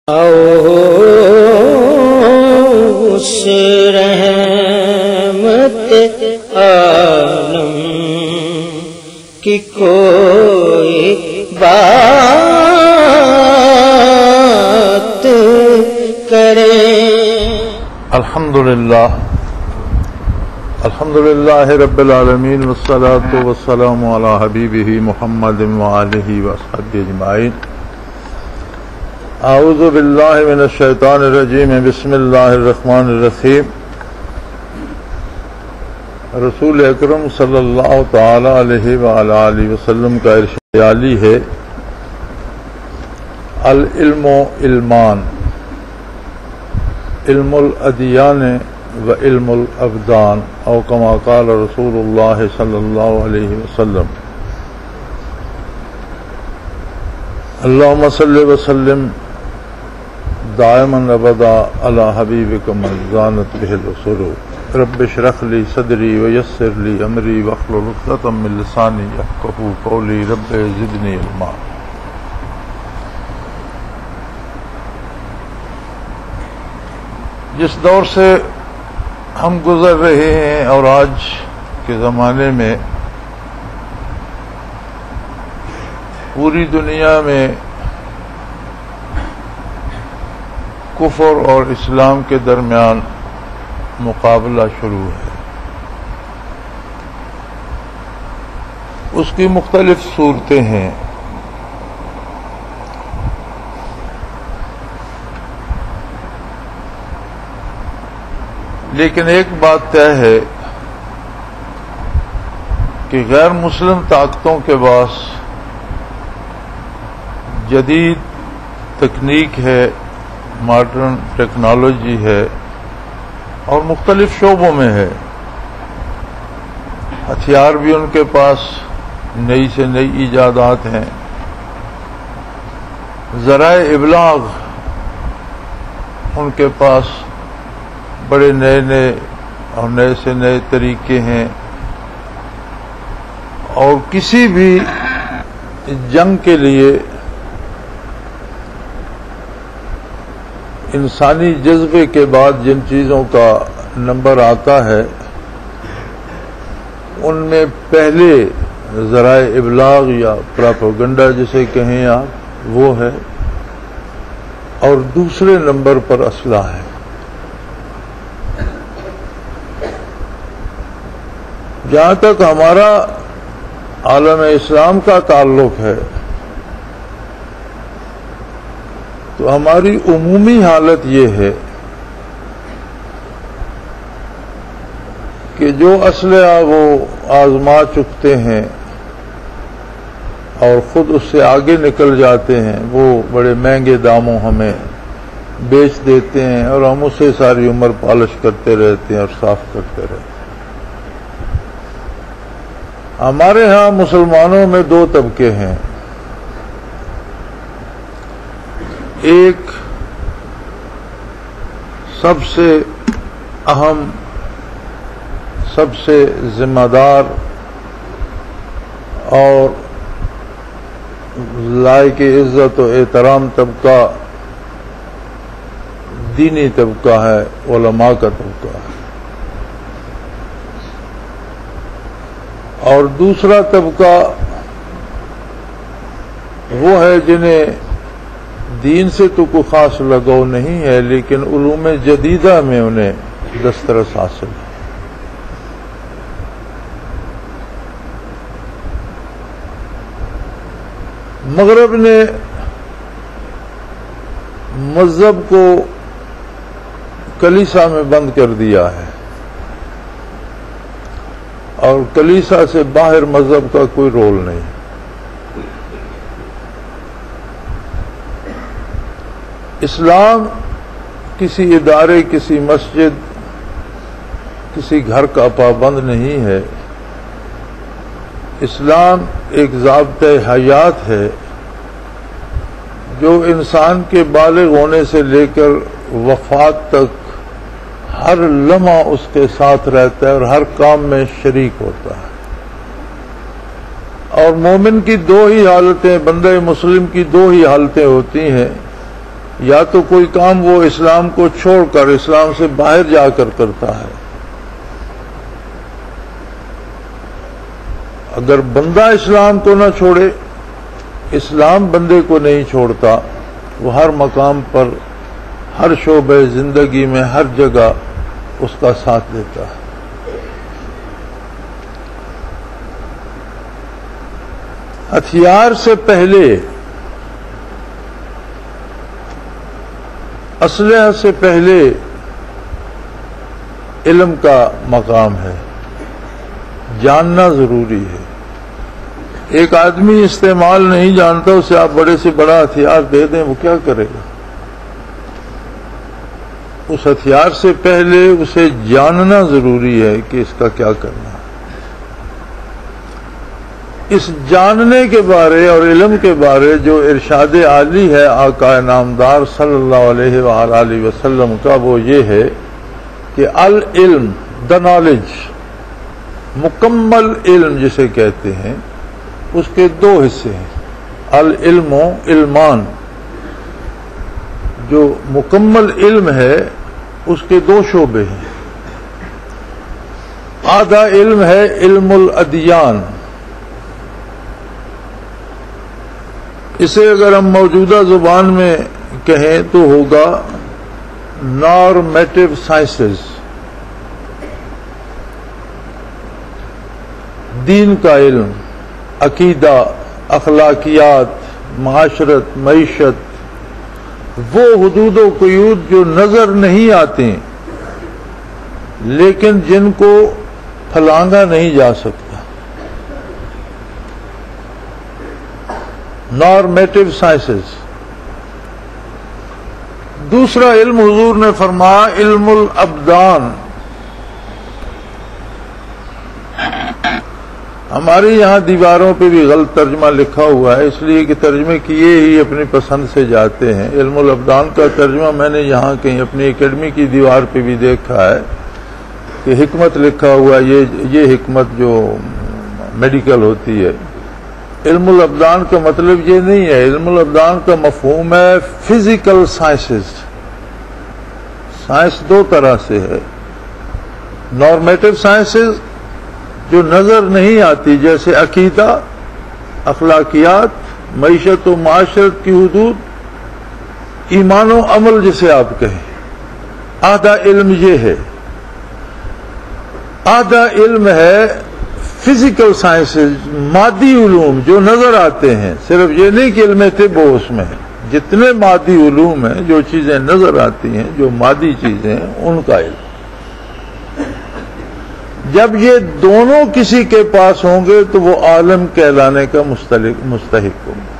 اس رحمت عالم کی کوئی بات کرے۔ الحمدللہ رب العالمین والصلاة والسلام علی حبیبہ محمد وآلہ وصحبہ اجمعین۔ اعوذ باللہ من الشیطان الرجیم، بسم اللہ الرحمن الرحیم۔ رسول اکرم صلی اللہ تعالی علیہ وآلہ وسلم کا ارشاد عالی ہے، العلم علمان، علم الادیان و علم الابدان، او کما قال رسول اللہ صلی اللہ علیہ وسلم۔ اللہم صلی وسلم دائما ابدا علی حبیبک من زانت بہ العصر، رب اشرح لی صدری ویسر لی امری واحلل عقدۃ من لسانی یفقہوا قولی، رب زدنی علما۔ جس دور سے ہم گزر رہے ہیں اور آج کے زمانے میں پوری دنیا میں کفر اور اسلام کے درمیان مقابلہ شروع ہے، اس کی مختلف صورتیں ہیں۔ لیکن ایک بات طے ہے کہ غیر مسلم طاقتوں کے پاس جدید تکنیک ہے، ماڈرن ٹیکنالوجی ہے اور مختلف شعبوں میں ہے، ہتھیار بھی ان کے پاس نئی سے نئی ایجادات ہیں، ذرائع ابلاغ ان کے پاس بڑے نئے نئے اور نئے سے نئے طریقے ہیں، اور کسی بھی جنگ کے لیے انسانی جذبے کے بعد جن چیزوں کا نمبر آتا ہے ان میں پہلے ذرائع ابلاغ یا پراپیگنڈا جسے کہیں آپ وہ ہے، اور دوسرے نمبر پر اسلحہ ہے۔ جہاں تک ہمارا عالم اسلام کا تعلق ہے تو ہماری عمومی حالت یہ ہے کہ جو اسلحہ وہ آزما چکتے ہیں اور خود اس سے آگے نکل جاتے ہیں وہ بڑے مہنگے داموں ہمیں بیچ دیتے ہیں، اور ہم اسے ساری عمر پالش کرتے رہتے ہیں اور صاف کرتے رہتے ہیں۔ ہمارے ہاں مسلمانوں میں دو طبقے ہیں، ایک سب سے اہم، سب سے ذمہ دار اور لائق عزت و احترام طبقہ دینی طبقہ ہے، علماء کا طبقہ ہے، اور دوسرا طبقہ وہ ہے جنہیں دین سے تو کوئی خاص لگاؤ نہیں ہے لیکن علوم جدیدہ میں انہیں دسترس حاصل ہے۔ مغرب نے مذہب کو کلیسا میں بند کر دیا ہے، اور کلیسا سے باہر مذہب کا کوئی رول نہیں۔ اسلام کسی ادارے، کسی مسجد، کسی گھر کا پابند نہیں ہے۔ اسلام ایک ضابطۂ حیات ہے جو انسان کے بالغ ہونے سے لے کر وفات تک ہر لمحہ اس کے ساتھ رہتا ہے اور ہر کام میں شریک ہوتا ہے۔ اور مومن کی دو ہی حالتیں، بندہ مسلم کی دو ہی حالتیں ہوتی ہیں، یا تو کوئی کام وہ اسلام کو چھوڑ کر اسلام سے باہر جا کر کرتا ہے. اگر بندہ اسلام کو نہ چھوڑے، اسلام بندے کو نہیں چھوڑتا، وہ ہر مقام پر، ہر شعبے زندگی میں، ہر جگہ اس کا ساتھ دیتا ہے. ہتھیار سے پہلے، اسلحہ سے پہلے علم کا مقام ہے، جاننا ضروری ہے. ایک آدمی استعمال نہیں جانتا، اسے آپ بڑے سے بڑا ہتھیار دے دیں، وہ کیا کرے گا؟ اس ہتھیار سے پہلے اسے جاننا ضروری ہے کہ اس کا کیا کرنا ہے. اس جاننے کے بارے اور علم کے بارے جو ارشاد عالی ہے آقا نامدار صلی اللہ علیہ وآلہ وسلم کا، وہ یہ ہے کہ العلم، دا نالج، مکمل علم جسے کہتے ہیں، اس کے دو حصے ہیں. العلم و علمان. جو مکمل علم ہے اس کے دو شعبے ہیں. آدھا علم ہے علم الادیان. اسے اگر ہم موجودہ زبان میں کہیں تو ہوگا نارمیٹو سائنسز، دین کا علم، عقیدہ، اخلاقیات، معاشرت، معیشت، وہ حدود و قیود جو نظر نہیں آتے لیکن جن کو پھلانگا نہیں جا سکتا. Normative sciences. دوسرا علم حضور نے فرمایا علم الابدان. ہمارے یہاں دیواروں پہ بھی غلط ترجمہ لکھا ہوا ہے، اس لیے کہ ترجمے کیے ہی اپنی پسند سے جاتے ہیں. علم الابدان کا ترجمہ میں نے یہاں کہیں اپنی اکیڈمی کی دیوار پہ بھی دیکھا ہے کہ حکمت لکھا ہوا، یہ حکمت جو میڈیکل ہوتی ہے. علم الابدان کا مطلب یہ نہیں ہے. علم الابدان کا مفہوم ہے فزیکل سائنسز. سائنس دو طرح سے ہے. نارمیٹو سائنسز جو نظر نہیں آتی، جیسے عقیدہ، اخلاقیات، معیشت و معاشرت کی حدود، ایمان و عمل جسے آپ کہیں. آدھا علم یہ ہے. آدھا علم ہے فزیکل سائنسز، مادی علوم جو نظر آتے ہیں. صرف یہ نہیں کہ علم طب ہو اس میں، جتنے مادی علوم ہیں، جو چیزیں نظر آتی ہیں، جو مادی چیزیں ہیں، ان کا علم. جب یہ دونوں کسی کے پاس ہوں گے تو وہ عالم کہلانے کا مستحق ہوں گے.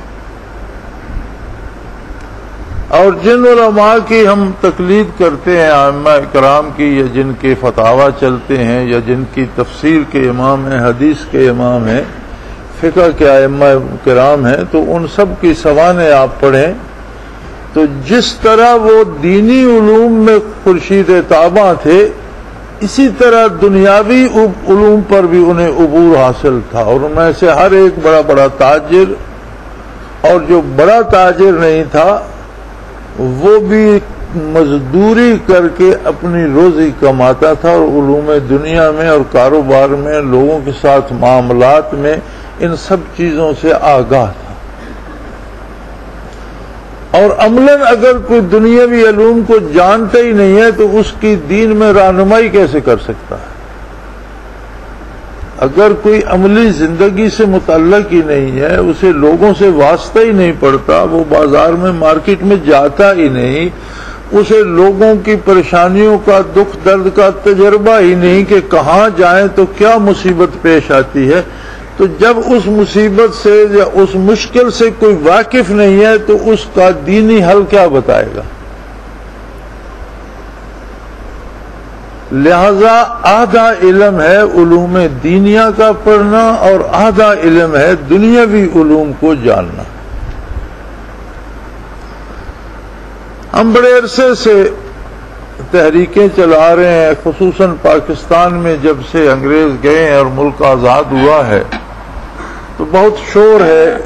اور جن علماء کی ہم تقلید کرتے ہیں، ائمہ کرام کی، یا جن کے فتاوی چلتے ہیں، یا جن کی تفسیر کے امام ہیں، حدیث کے امام ہیں، فقہ کے ائمہ کرام ہیں، تو ان سب کی سوانح آپ پڑھیں تو جس طرح وہ دینی علوم میں خورشید تاباں تھے، اسی طرح دنیاوی علوم پر بھی انہیں عبور حاصل تھا. اور ان میں سے ہر ایک بڑا بڑا تاجر، اور جو بڑا تاجر نہیں تھا وہ بھی مزدوری کر کے اپنی روزی کماتا تھا، اور علوم دنیا میں اور کاروبار میں، لوگوں کے ساتھ معاملات میں، ان سب چیزوں سے آگاہ تھا. اور عملاً اگر کوئی دنیاوی علوم کو جانتا ہی نہیں ہے تو اس کی دین میں رہنمائی کیسے کر سکتا ہے؟ اگر کوئی عملی زندگی سے متعلق ہی نہیں ہے، اسے لوگوں سے واسطہ ہی نہیں پڑتا، وہ بازار میں مارکیٹ میں جاتا ہی نہیں، اسے لوگوں کی پریشانیوں کا، دکھ درد کا تجربہ ہی نہیں کہ کہاں جائیں تو کیا مصیبت پیش آتی ہے، تو جب اس مصیبت سے یا اس مشکل سے کوئی واقف نہیں ہے تو اس کا دینی حل کیا بتائے گا؟ لہذا آدھا علم ہے علوم دینیہ کا پڑھنا، اور آدھا علم ہے دنیاوی علوم کو جاننا. ہم بڑے عرصے سے تحریکیں چلا رہے ہیں، خصوصاً پاکستان میں جب سے انگریز گئے ہیں اور ملک آزاد ہوا ہے تو بہت شور ہے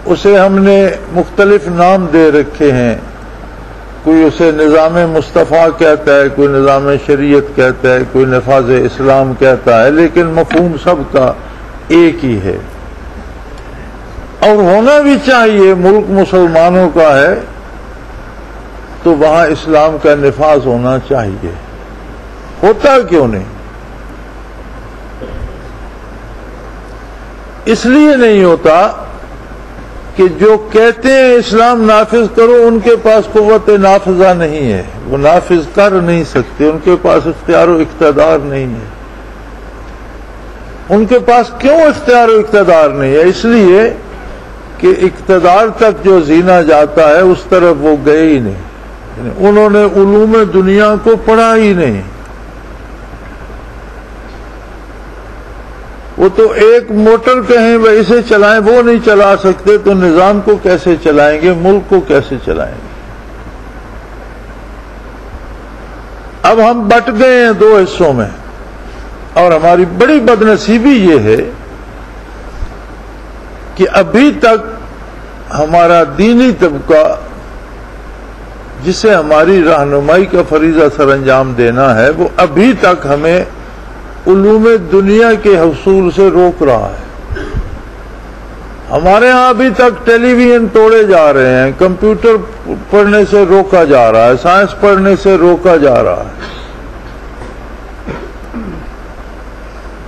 اسے ہم نے مختلف نام دے رکھے ہیں. کوئی اسے نظام مصطفیٰ کہتا ہے، کوئی نظام شریعت کہتا ہے، کوئی نفاذ اسلام کہتا ہے، لیکن مفہوم سب کا ایک ہی ہے. اور ہونا بھی چاہیے. ملک مسلمانوں کا ہے تو وہاں اسلام کا نفاذ ہونا چاہیے. ہوتا کیوں نہیں؟ اس لیے نہیں ہوتا کہ جو کہتے ہیں اسلام نافذ کرو ان کے پاس قوت نافذہ نہیں ہے، وہ نافذ کر نہیں سکتے، ان کے پاس اختیار و اقتدار نہیں ہے. ان کے پاس کیوں اختیار و اقتدار نہیں ہے؟ اس لیے کہ اقتدار تک جو زینا جاتا ہے اس طرف وہ گئے ہی نہیں. انہوں نے علوم دنیا کو پڑھا ہی نہیں. وہ تو ایک موٹر کہیں وہ اسے چلائیں، وہ نہیں چلا سکتے تو نظام کو کیسے چلائیں گے، ملک کو کیسے چلائیں گے؟ اب ہم بٹ گئے ہیں دو حصوں میں، اور ہماری بڑی بدنصیبی یہ ہے کہ ابھی تک ہمارا دینی طبقہ جسے ہماری رہنمائی کا فریضہ سر انجام دینا ہے، وہ ابھی تک ہمیں علوم دنیا کے حصول سے روک رہا ہے. ہمارے ہاں ابھی تک ٹیلی ویژن توڑے جا رہے ہیں، کمپیوٹر پڑھنے سے روکا جا رہا ہے، سائنس پڑھنے سے روکا جا رہا ہے.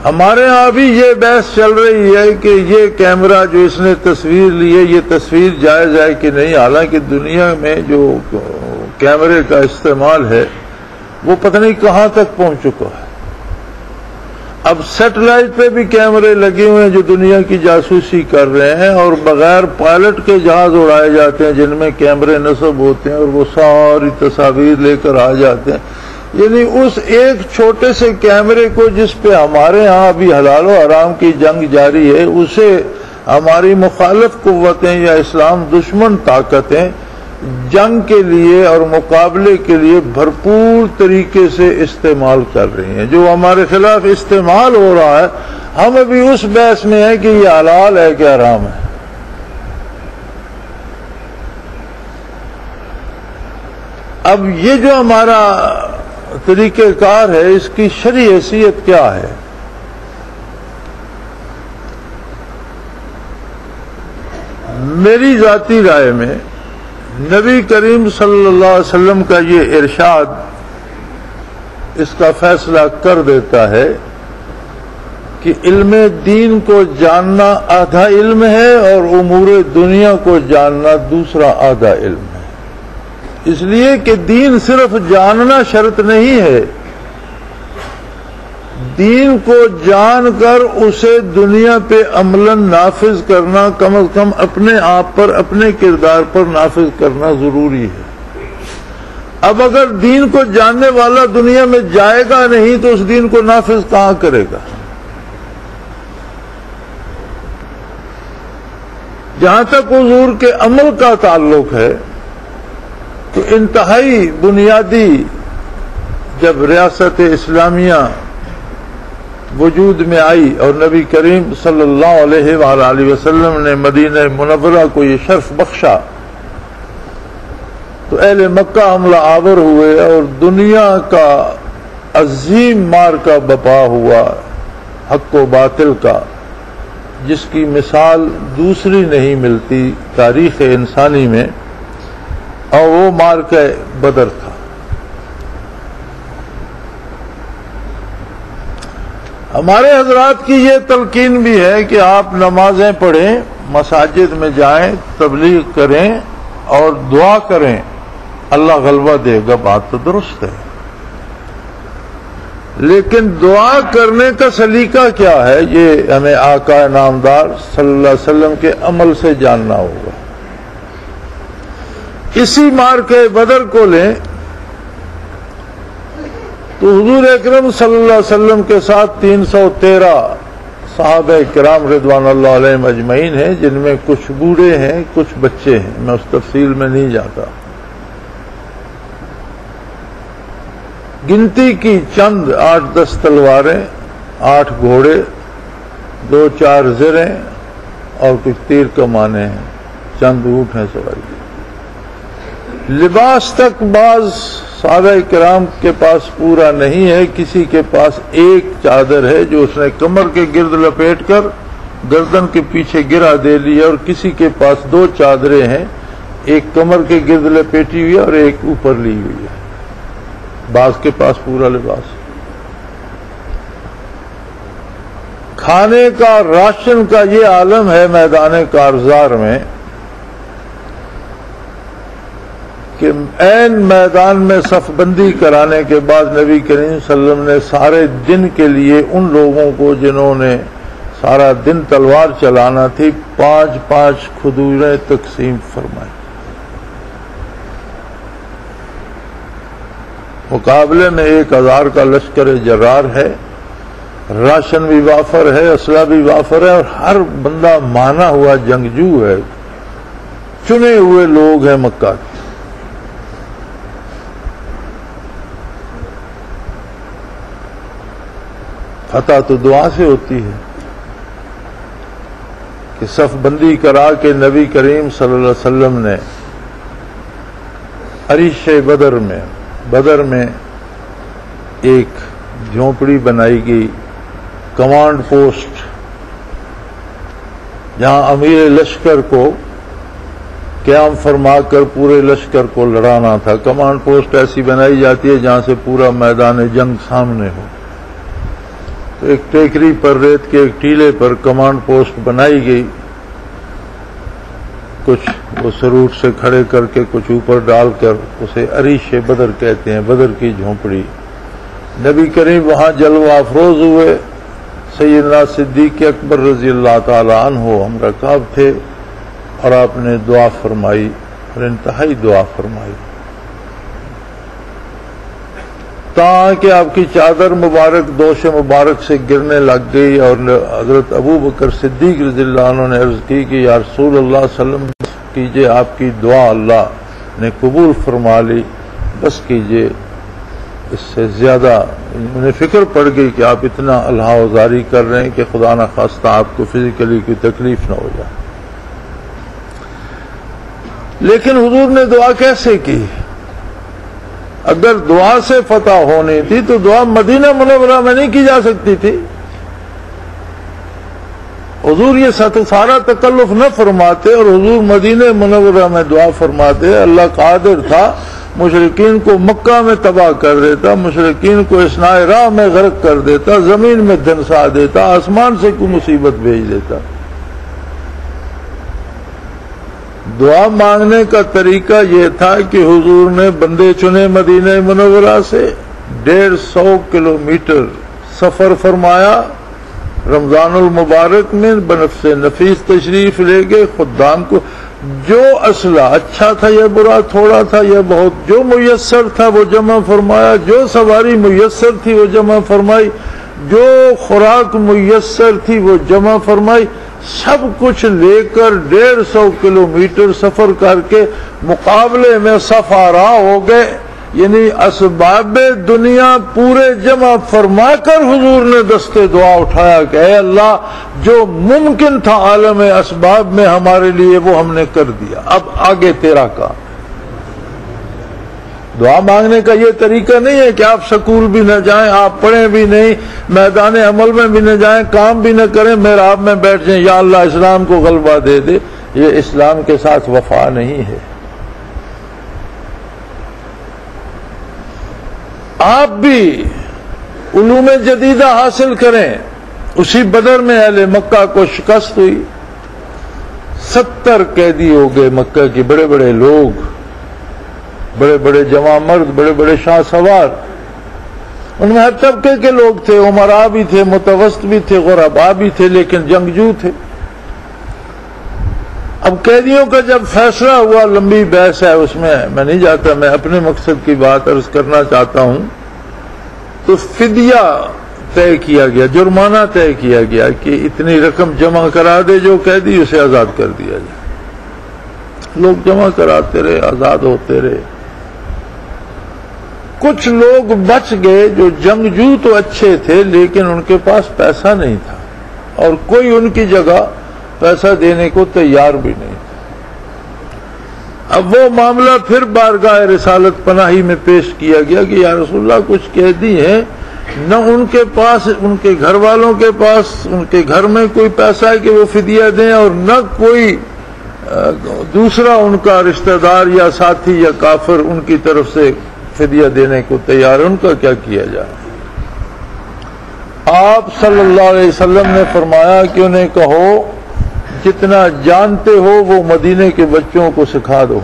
ہمارے ہاں ابھی یہ بحث چل رہی ہے کہ یہ کیمرہ جو اس نے تصویر لی ہے یہ تصویر جائز ہے کہ نہیں. حالانکہ دنیا میں جو کیمرے کا استعمال ہے وہ پتہ نہیں کہاں تک پہنچ چکا ہے. اب سیٹلائٹ پہ بھی کیمرے لگے ہوئے ہیں جو دنیا کی جاسوسی کر رہے ہیں، اور بغیر پائلٹ کے جہاز اڑائے جاتے ہیں جن میں کیمرے نصب ہوتے ہیں اور وہ ساری تصاویر لے کر آ جاتے ہیں. یعنی اس ایک چھوٹے سے کیمرے کو جس پہ ہمارے ہاں ابھی حلال و حرام کی جنگ جاری ہے، اسے ہماری مخالف قوتیں یا اسلام دشمن طاقتیں جنگ کے لیے اور مقابلے کے لیے بھرپور طریقے سے استعمال کر رہی ہیں. جو ہمارے خلاف استعمال ہو رہا ہے، ہم ابھی اس بحث میں ہیں کہ یہ حلال ہے کہ حرام ہے. اب یہ جو ہمارا طریقہ کار ہے اس کی شرعی حیثیت کیا ہے؟ میری ذاتی رائے میں نبی کریم صلی اللہ علیہ وسلم کا یہ ارشاد اس کا فیصلہ کر دیتا ہے کہ علم دین کو جاننا آدھا علم ہے اور امور دنیا کو جاننا دوسرا آدھا علم ہے. اس لیے کہ دین صرف جاننا شرط نہیں ہے، دین کو جان کر اسے دنیا پہ عملاً نافذ کرنا، کم از کم اپنے آپ پر، اپنے کردار پر نافذ کرنا ضروری ہے. اب اگر دین کو جاننے والا دنیا میں جائے گا نہیں تو اس دین کو نافذ کہاں کرے گا؟ جہاں تک حضور کے عمل کا تعلق ہے تو انتہائی بنیادی جب ریاست اسلامیہ وجود میں آئی اور نبی کریم صلی اللہ علیہ وآلہ وسلم نے مدینہ منورہ کو یہ شرف بخشا تو اہل مکہ حملہ آور ہوئے اور دنیا کا عظیم مارکا بپا ہوا حق و باطل کا، جس کی مثال دوسری نہیں ملتی تاریخ انسانی میں، اور وہ مارکہ بدر تھا. ہمارے حضرات کی یہ تلقین بھی ہے کہ آپ نمازیں پڑھیں، مساجد میں جائیں، تبلیغ کریں اور دعا کریں، اللہ غلبہ دے گا. بات تو درست ہے، لیکن دعا کرنے کا سلیقہ کیا ہے یہ ہمیں آقا نامدار صلی اللہ علیہ وسلم کے عمل سے جاننا ہوگا. اسی مارکہ بدر کو لیں تو حضور اکرم صلی اللہ علیہ وسلم کے ساتھ 313 صحابہ کرام رضوان اللہ علیہم اجمعین ہیں، جن میں کچھ بوڑھے ہیں کچھ بچے ہیں. میں اس تفصیل میں نہیں جاتا. گنتی کی چند 8-10 تلواریں، 8 گھوڑے، 2-4 زریں اور کچھ تیر کمانے ہیں. چند اونٹ ہیں سواری. لباس تک بعض صحابہ کرام کے پاس پورا نہیں ہے. کسی کے پاس ایک چادر ہے جو اس نے کمر کے گرد لپیٹ کر گردن کے پیچھے گرا دے لیا، اور کسی کے پاس 2 چادریں ہیں، ایک کمر کے گرد لپیٹی ہوئی ہے اور ایک اوپر لی ہوئی ہے. بعض کے پاس پورا لباس. کھانے کا، راشن کا یہ عالم ہے میدان کارزار میں کہ عین میدان میں صف بندی کرانے کے بعد نبی کریم صلی اللہ علیہ وسلم نے سارے دن کے لیے ان لوگوں کو جنہوں نے سارا دن تلوار چلانا تھی 5 کھجوریں تقسیم فرمائی. مقابلے میں 1000 کا لشکر جرار ہے، راشن بھی وافر ہے، اسلحہ بھی وافر ہے، اور ہر بندہ مانا ہوا جنگجو ہے. چنے ہوئے لوگ ہیں مکہ کے. فتح تو دعا سے ہوتی ہے کہ صف بندی کرا کے نبی کریم صلی اللہ علیہ وسلم نے عریش بدر میں ایک جھونپڑی بنائی گئی، کمانڈ پوسٹ، جہاں امیر لشکر کو قیام فرما کر پورے لشکر کو لڑانا تھا. کمانڈ پوسٹ ایسی بنائی جاتی ہے جہاں سے پورا میدان جنگ سامنے ہو. تو ایک ٹیکری پر، ریت کے ایک ٹیلے پر کمانڈ پوسٹ بنائی گئی. کچھ وہ سروٹ سے کھڑے کر کے کچھ اوپر ڈال کر اسے عریش بدر کہتے ہیں، بدر کی جھونپڑی. نبی کریم وہاں جلوہ افروز ہوئے. سیدنا صدیق اکبر رضی اللہ تعالی عنہ ہم رکاب تھے، اور آپ نے دعا فرمائی، اور انتہائی دعا فرمائی، تاکہ آپ کی چادر مبارک دوش مبارک سے گرنے لگ گئی. اور حضرت ابو بکر صدیق رضی اللہ عنہ نے عرض کی کہ یا رسول اللہ صلی اللہ علیہ وسلم کیجئے، آپ کی دعا اللہ نے قبول فرما لی، بس کیجئے. اس سے زیادہ انہیں فکر پڑ گئی کہ آپ اتنا الہا وزاری کر رہے ہیں کہ خدا نہ خواستہ آپ کو فزیکلی کوئی تکلیف نہ ہو جائے. لیکن حضور نے دعا کیسے کی؟ اگر دعا سے فتح ہونی تھی تو دعا مدینہ منورہ میں نہیں کی جا سکتی تھی. حضور یہ سارا تکلف نہ فرماتے اور حضور مدینہ منورہ میں دعا فرماتے. اللہ قادر تھا مشرکین کو مکہ میں تباہ کر دیتا، مشرکین کو اثناء راہ میں غرق کر دیتا، زمین میں دھنسا دیتا، آسمان سے کوئی مصیبت بھیج دیتا. دعا مانگنے کا طریقہ یہ تھا کہ حضور نے بندے چنے مدینہ منورہ سے 150 کلومیٹر سفر فرمایا. رمضان المبارک میں بنفس نفیس تشریف لے گئے. خدام کو جو اسلحہ اچھا تھا یا برا، تھوڑا تھا یا بہت، جو میسر تھا وہ جمع فرمایا، جو سواری میسر تھی وہ جمع فرمائی، جو خوراک میسر تھی وہ جمع فرمائی. سب کچھ لے کر 150 کلومیٹر سفر کر کے مقابلے میں سفارا ہو گئے. یعنی اسباب دنیا پورے جمع فرما کر حضور نے دستے دعا اٹھایا کہ اے اللہ جو ممکن تھا عالم اسباب میں ہمارے لیے وہ ہم نے کر دیا، اب آگے تیرا کام. دعا مانگنے کا یہ طریقہ نہیں ہے کہ آپ سکول بھی نہ جائیں، آپ پڑھیں بھی نہیں، میدان عمل میں بھی نہ جائیں، کام بھی نہ کریں، محراب میں بیٹھ جائیں یا اللہ اسلام کو غلبہ دے دے. یہ اسلام کے ساتھ وفا نہیں ہے. آپ بھی علوم جدیدہ حاصل کریں. اسی بدر میں اہل مکہ کو شکست ہوئی. 70 قیدی ہو گئے مکہ کے، بڑے بڑے لوگ، بڑے بڑے جوان مرد، بڑے بڑے شاہ سوار. ان میں ہر طبقے کے لوگ تھے، امراء بھی تھے، متوسط بھی تھے، غرباء بھی تھے، لیکن جنگجو تھے. اب قیدیوں کا جب فیصلہ ہوا، لمبی بحث ہے اس میں میں نہیں جاتا، میں اپنے مقصد کی بات عرض کرنا چاہتا ہوں. تو فدیہ طے کیا گیا، جرمانہ طے کیا گیا کہ اتنی رقم جمع کرا دے جو قیدی، اسے آزاد کر دیا جائے. لوگ جمع کراتے رہے، آزاد ہوتے رہے. کچھ لوگ بچ گئے جو جنگجو تو اچھے تھے لیکن ان کے پاس پیسہ نہیں تھا، اور کوئی ان کی جگہ پیسہ دینے کو تیار بھی نہیں تھا. اب وہ معاملہ پھر بارگاہ رسالت پناہی میں پیش کیا گیا کہ یا رسول اللہ کچھ قیدی ہیں، نہ ان کے پاس، ان کے گھر والوں کے پاس، ان کے گھر میں کوئی پیسہ ہے کہ وہ فدیہ دیں، اور نہ کوئی دوسرا ان کا رشتہ دار یا ساتھی یا کافر ان کی طرف سے فدیہ دینے کو تیار ہے، ان کا کیا کیا جائے؟ آپ صلی اللہ علیہ وسلم نے فرمایا کہ انہیں کہو جتنا جانتے ہو وہ مدینے کے بچوں کو سکھا دو۔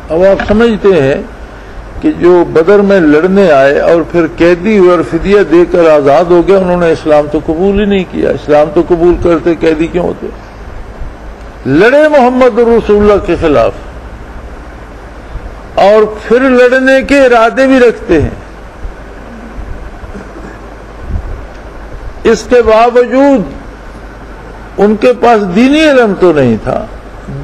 اب آپ سمجھتے ہیں کہ جو بدر میں لڑنے آئے اور پھر قیدی ہوئے اور فدیہ دے کر آزاد ہو گئے، انہوں نے اسلام تو قبول ہی نہیں کیا۔ اسلام تو قبول کرتے قیدی کیوں ہوتے؟ لڑے محمد رسول اللہ کے خلاف اور پھر لڑنے کے ارادے بھی رکھتے ہیں، اس کے باوجود ان کے پاس دینی علم تو نہیں تھا،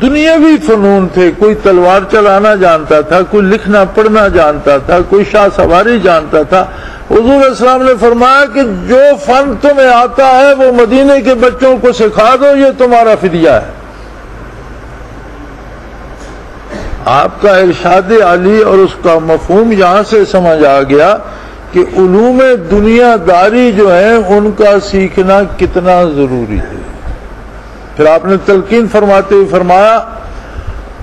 دنیاوی فنون تھے، کوئی تلوار چلانا جانتا تھا، کوئی لکھنا پڑھنا جانتا تھا، کوئی شاہ سواری جانتا تھا۔ حضور اسلام نے فرمایا کہ جو فن تمہیں آتا ہے وہ مدینے کے بچوں کو سکھا دو، یہ تمہارا فدیہ ہے۔ آپ کا ارشاد عالی اور اس کا مفہوم یہاں سے سمجھ آ گیا کہ علوم دنیا داری جو ہیں ان کا سیکھنا کتنا ضروری ہے۔ پھر آپ نے تلقین فرماتے ہوئے فرمایا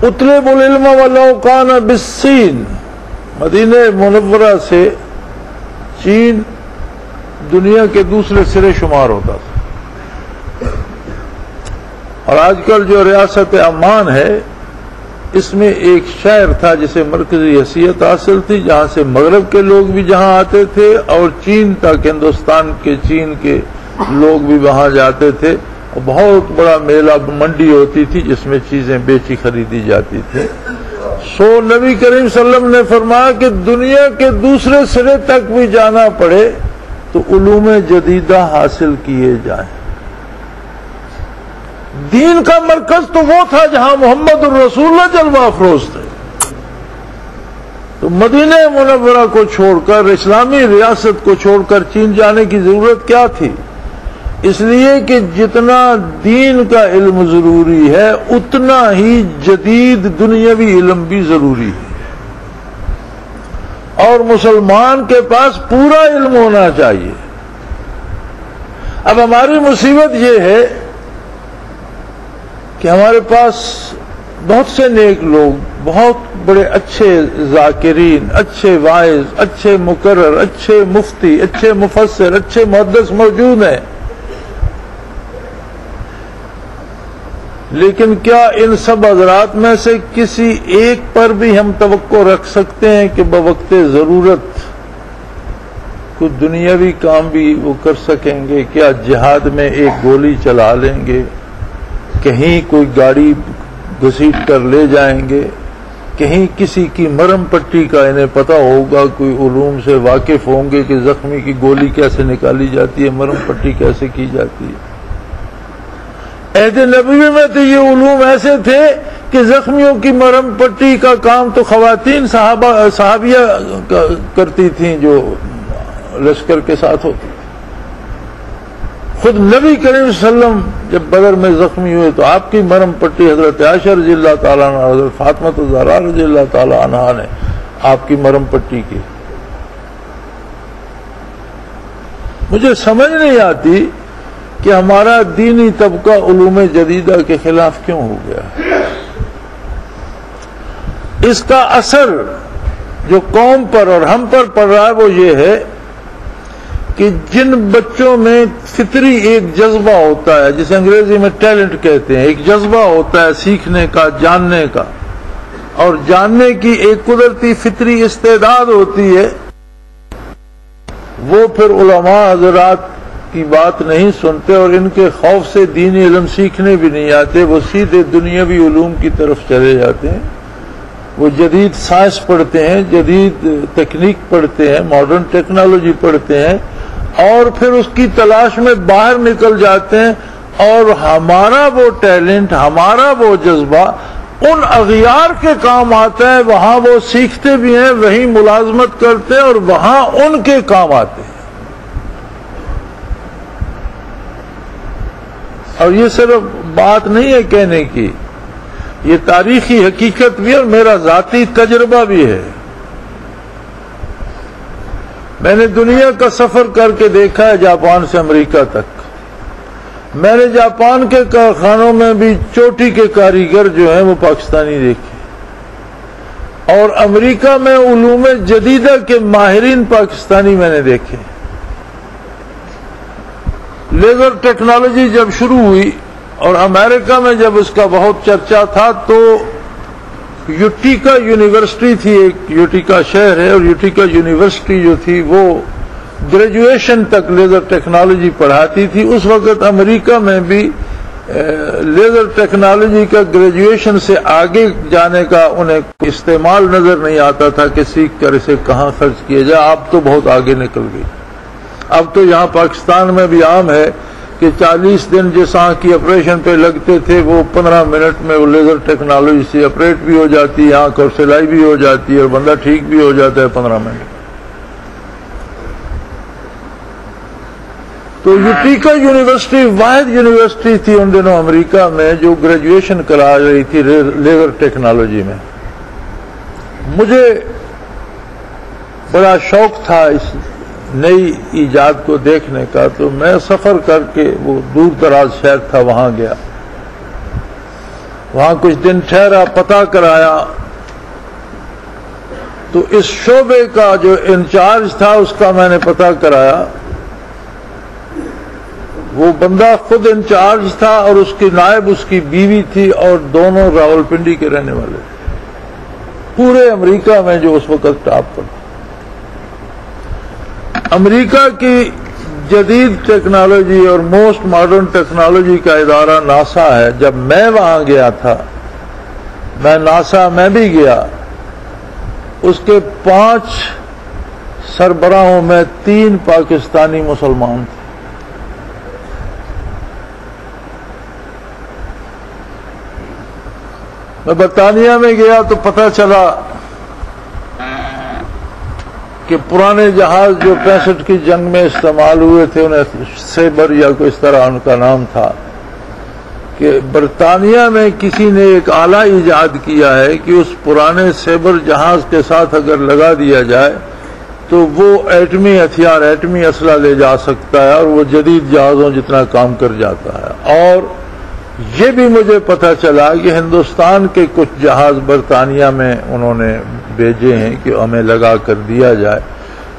اطلبوا العلم ولو کان بالصین، مدینہ منورہ سے چین دنیا کے دوسرے سرے شمار ہوتا تھا، اور آج کل جو ریاست عمان ہے اس میں ایک شہر تھا جسے مرکزی حیثیت حاصل تھی، جہاں سے مغرب کے لوگ بھی جہاں آتے تھے اور چین تک، ہندوستان کے چین کے لوگ بھی وہاں جاتے تھے، اور بہت بڑا میلہ منڈی ہوتی تھی جس میں چیزیں بیچی خریدی جاتی تھی۔ نبی کریم صلی اللہ علیہ وسلم نے فرمایا کہ دنیا کے دوسرے سرے تک بھی جانا پڑے تو علوم جدیدہ حاصل کیے جائیں۔ دین کا مرکز تو وہ تھا جہاں محمد الرسول اللہ جلوہ افروز تھے، تو مدینہ منورہ کو چھوڑ کر، اسلامی ریاست کو چھوڑ کر چین جانے کی ضرورت کیا تھی؟ اس لیے کہ جتنا دین کا علم ضروری ہے اتنا ہی جدید دنیاوی علم بھی ضروری ہے، اور مسلمان کے پاس پورا علم ہونا چاہیے۔ اب ہماری مصیبت یہ ہے کہ ہمارے پاس بہت سے نیک لوگ، بہت بڑے اچھے ذاکرین، اچھے واعظ، اچھے مقرر، اچھے مفتی، اچھے مفسر، اچھے محدث موجود ہیں، لیکن کیا ان سب حضرات میں سے کسی ایک پر بھی ہم توقع رکھ سکتے ہیں کہ بوقت ضرورت کچھ دنیاوی کام بھی وہ کر سکیں گے؟ کیا جہاد میں ایک گولی چلا لیں گے، کہیں کوئی گاڑی گھسیٹ کر لے جائیں گے، کہیں کسی کی مرم پٹی کا انہیں پتہ ہوگا، کوئی علوم سے واقف ہوں گے کہ زخمی کی گولی کیسے نکالی جاتی ہے، مرم پٹی کیسے کی جاتی ہے؟ عہد نبوی میں تو یہ علوم ایسے تھے کہ زخمیوں کی مرم پٹی کا کام تو خواتین صحابیہ کرتی تھیں جو لشکر کے ساتھ ہوتی۔ خود نبی کریم صلی اللہ علیہ وسلم جب بدر میں زخمی ہوئے تو آپ کی مرم پٹی حضرت عائشہ رضی اللہ تعالیٰ عنہ، حضرت فاطمہ الزہرا رضی اللہ تعالیٰ عنہ نے آپ کی مرم پٹی کی۔ مجھے سمجھ نہیں آتی کہ ہمارا دینی طبقہ علوم جدیدہ کے خلاف کیوں ہو گیا۔ اس کا اثر جو قوم پر اور ہم پر پڑ رہا ہے وہ یہ ہے کہ جن بچوں میں فطری ایک جذبہ ہوتا ہے، جسے انگریزی میں ٹیلنٹ کہتے ہیں، ایک جذبہ ہوتا ہے سیکھنے کا، جاننے کا، اور جاننے کی ایک قدرتی فطری استعداد ہوتی ہے، وہ پھر علماء حضرات کی بات نہیں سنتے اور ان کے خوف سے دینی علم سیکھنے بھی نہیں آتے، وہ سیدھے دنیاوی علوم کی طرف چلے جاتے ہیں۔ وہ جدید سائنس پڑھتے ہیں، جدید تکنیک پڑھتے ہیں، ماڈرن ٹیکنالوجی پڑھتے ہیں، اور پھر اس کی تلاش میں باہر نکل جاتے ہیں، اور ہمارا وہ ٹیلنٹ، ہمارا وہ جذبہ ان اغیار کے کام آتا ہے، وہاں وہ سیکھتے بھی ہیں، وہیں ملازمت کرتے ہیں اور وہاں ان کے کام آتے ہیں۔ اور یہ صرف بات نہیں ہے کہنے کی، یہ تاریخی حقیقت بھی ہے اور میرا ذاتی تجربہ بھی ہے۔ میں نے دنیا کا سفر کر کے دیکھا ہے، جاپان سے امریکہ تک۔ میں نے جاپان کے کارخانوں میں بھی چوٹی کے کاریگر جو ہیں وہ پاکستانی دیکھے، اور امریکہ میں علوم جدیدہ کے ماہرین پاکستانی میں نے دیکھے۔ لیزر ٹیکنالوجی جب شروع ہوئی اور امریکہ میں جب اس کا بہت چرچا تھا تو یوٹیکا یونیورسٹی تھی، ایک یوٹیکا شہر ہے، اور یوٹیکا یونیورسٹی جو تھی وہ گریجویشن تک لیزر ٹیکنالوجی پڑھاتی تھی۔ اس وقت امریکہ میں بھی لیزر ٹیکنالوجی کا گریجویشن سے آگے جانے کا انہیں استعمال نظر نہیں آتا تھا کہ سیکھ کر اسے کہاں خرچ کیا جائے۔ اب تو بہت آگے نکل گئی۔ اب تو یہاں پاکستان میں بھی عام ہے کہ 40 دن جس آنکھ کی آپریشن پہ لگتے تھے وہ 15 منٹ میں وہ لیزر ٹیکنالوجی سے آپریٹ بھی ہو جاتی ہے، آنکھ اور سلائی بھی ہو جاتی ہے، اور بندہ ٹھیک بھی ہو جاتا ہے 15 منٹ۔ تو یوٹیکا یونیورسٹی واحد یونیورسٹی تھی ان دنوں امریکہ میں جو گریجویشن کرا رہی تھی لیزر ٹیکنالوجی میں۔ مجھے بڑا شوق تھا اس نئی ایجاد کو دیکھنے کا، تو میں سفر کر کے وہ دور دراز شہر تھا وہاں گیا، وہاں کچھ دن ٹھہرا، پتہ کرایا، تو اس شعبے کا جو انچارج تھا اس کا میں نے پتہ کرایا۔ وہ بندہ خود انچارج تھا اور اس کی نائب اس کی بیوی تھی، اور دونوں راولپنڈی کے رہنے والے تھے، پورے امریکہ میں جو اس وقت ٹاپ پر تھا۔ امریکہ کی جدید ٹیکنالوجی اور موسٹ ماڈرن ٹیکنالوجی کا ادارہ ناسا ہے۔ جب میں وہاں گیا تھا، میں ناسا میں بھی گیا، اس کے 5 سربراہوں میں 3 پاکستانی مسلمان تھے۔ میں برطانیہ میں گیا تو پتہ چلا کہ پرانے جہاز جو 65 کی جنگ میں استعمال ہوئے تھے، انہیں سیبر یا کوئی اس طرح ان کا نام تھا، کہ برطانیہ میں کسی نے ایک آلہ ایجاد کیا ہے کہ اس پرانے سیبر جہاز کے ساتھ اگر لگا دیا جائے تو وہ ایٹمی ہتھیار، ایٹمی اسلحہ لے جا سکتا ہے، اور وہ جدید جہازوں جتنا کام کر جاتا ہے۔ اور یہ بھی مجھے پتہ چلا کہ ہندوستان کے کچھ جہاز برطانیہ میں انہوں نے بھیجے ہیں کہ ہمیں لگا کر دیا جائے۔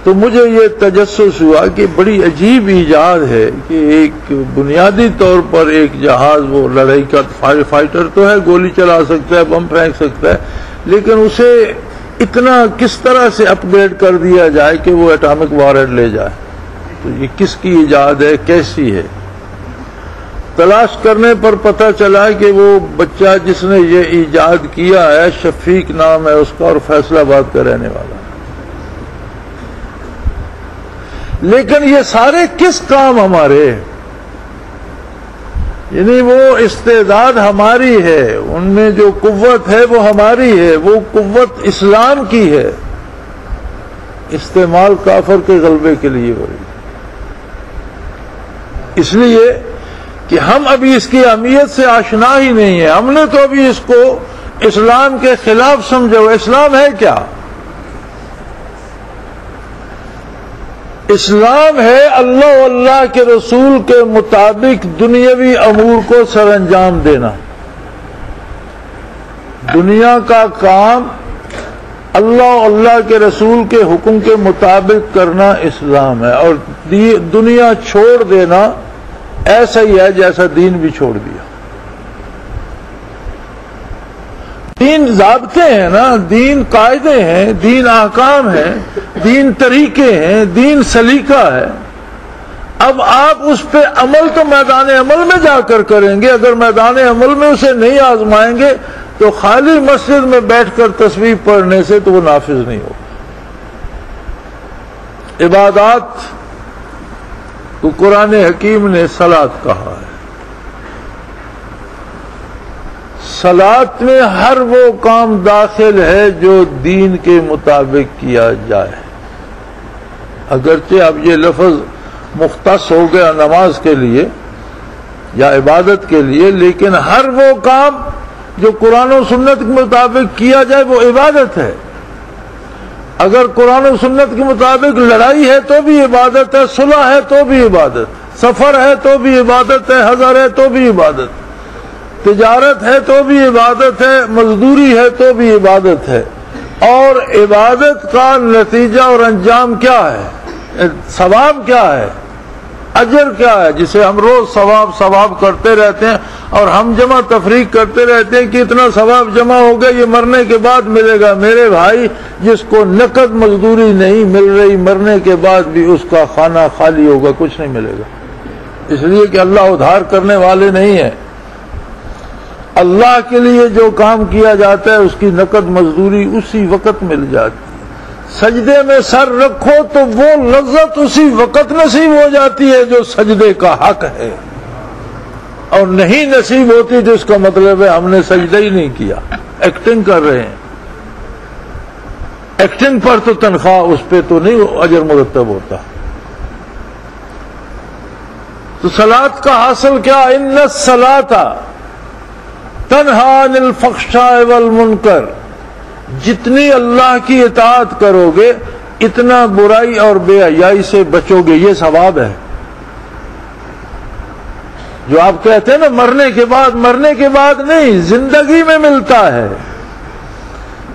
تو مجھے یہ تجسس ہوا کہ بڑی عجیب ایجاد ہے کہ ایک بنیادی طور پر ایک جہاز، وہ لڑائی کا فائٹر تو ہے، گولی چلا سکتا ہے، بم پھینک سکتا ہے، لیکن اسے اتنا کس طرح سے اپ گریڈ کر دیا جائے کہ وہ ایٹامک وارہیڈ لے جائے۔ تو یہ کس کی ایجاد ہے، کیسی ہے؟ تلاش کرنے پر پتہ چلا کہ وہ بچہ جس نے یہ ایجاد کیا ہے، شفیق نام ہے اس کا، اور فیصل آباد کا رہنے والا۔ لیکن یہ سارے کس کام ہمارے؟ یعنی وہ استعداد ہماری ہے، ان میں جو قوت ہے وہ ہماری ہے، وہ قوت اسلام کی ہے، استعمال کافر کے غلبے کے لیے ہو رہی ہے۔ اس لیے کہ ہم ابھی اس کی اہمیت سے آشنا ہی نہیں ہے، ہم نے تو ابھی اس کو اسلام کے خلاف سمجھا ہوا۔ اسلام ہے کیا؟ اسلام ہے اللہ و اللہ کے رسول کے مطابق دنیاوی امور کو سر انجام دینا۔ دنیا کا کام اللہ و اللہ کے رسول کے حکم کے مطابق کرنا اسلام ہے، اور دنیا چھوڑ دینا ایسا ہی ہے جیسا دین بھی چھوڑ دیا۔ دین ضابطے ہیں نا، دین قاعدے ہیں، دین احکام ہیں، دین طریقے ہیں، دین سلیقہ ہے۔ اب آپ اس پہ عمل تو میدان عمل میں جا کر کریں گے، اگر میدان عمل میں اسے نہیں آزمائیں گے تو خالی مسجد میں بیٹھ کر تسبیح پڑھنے سے تو وہ نافذ نہیں ہوگا۔ عبادات تو قرآن حکیم نے صلاۃ کہا ہے۔ صلاۃ میں ہر وہ کام داخل ہے جو دین کے مطابق کیا جائے، اگرچہ اب یہ لفظ مختص ہو گیا نماز کے لیے، یا عبادت کے لیے، لیکن ہر وہ کام جو قرآن و سنت کے مطابق کیا جائے وہ عبادت ہے۔ اگر قرآن و سنت کے مطابق لڑائی ہے تو بھی عبادت ہے، صلح ہے تو بھی عبادت، سفر ہے تو بھی عبادت ہے، حضر ہے تو بھی عبادت، تجارت ہے تو بھی عبادت ہے، مزدوری ہے تو بھی عبادت ہے۔ اور عبادت کا نتیجہ اور انجام کیا ہے؟ ثواب کیا ہے؟ اجر کیا ہے؟ جسے ہم روز ثواب کرتے رہتے ہیں اور ہم جمع تفریق کرتے رہتے ہیں کہ اتنا ثواب جمع ہو گیا، یہ مرنے کے بعد ملے گا۔ میرے بھائی، جس کو نقد مزدوری نہیں مل رہی، مرنے کے بعد بھی اس کا کھانا خالی ہوگا، کچھ نہیں ملے گا، اس لیے کہ اللہ ادھار کرنے والے نہیں ہیں۔ اللہ کے لیے جو کام کیا جاتا ہے اس کی نقد مزدوری اسی وقت مل جاتی ہے۔ سجدے میں سر رکھو تو وہ لذت اسی وقت نصیب ہو جاتی ہے جو سجدے کا حق ہے، اور نہیں نصیب ہوتی تو اس کا مطلب ہے ہم نے سجدہ ہی نہیں کیا، ایکٹنگ کر رہے ہیں۔ ایکٹنگ پر تو تنخواہ، اس پہ تو نہیں اجر مرتب ہوتا۔ تو صلاۃ کا حاصل کیا؟ ان الصلاۃ تنہی عن الفحشاء والمنکر، جتنی اللہ کی اطاعت کرو گے اتنا برائی اور بے حیائی سے بچو گے، یہ ثواب ہے۔ جو آپ کہتے ہیں نا مرنے کے بعد نہیں، زندگی میں ملتا ہے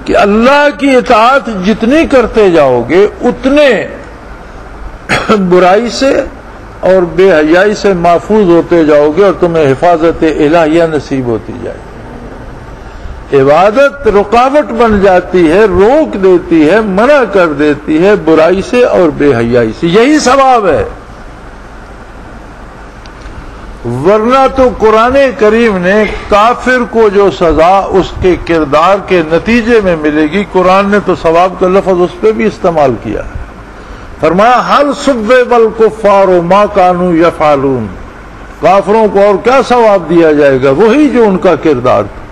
کہ اللہ کی اطاعت جتنی کرتے جاؤ گے اتنے برائی سے اور بے حیائی سے محفوظ ہوتے جاؤ گے، اور تمہیں حفاظت الہیہ نصیب ہوتی جائے گی۔ عبادت رکاوٹ بن جاتی ہے، روک دیتی ہے، منع کر دیتی ہے برائی سے اور بے حیائی سے، یہی ثواب ہے۔ ورنہ تو قرآن کریم نے کافر کو جو سزا اس کے کردار کے نتیجے میں ملے گی، قرآن نے تو ثواب کا لفظ اس پہ بھی استعمال کیا ہے۔ فرمایا هل ثوب الکفار ما كانوا يفعلون، کافروں کو اور کیا ثواب دیا جائے گا؟ وہی جو ان کا کردار تھا۔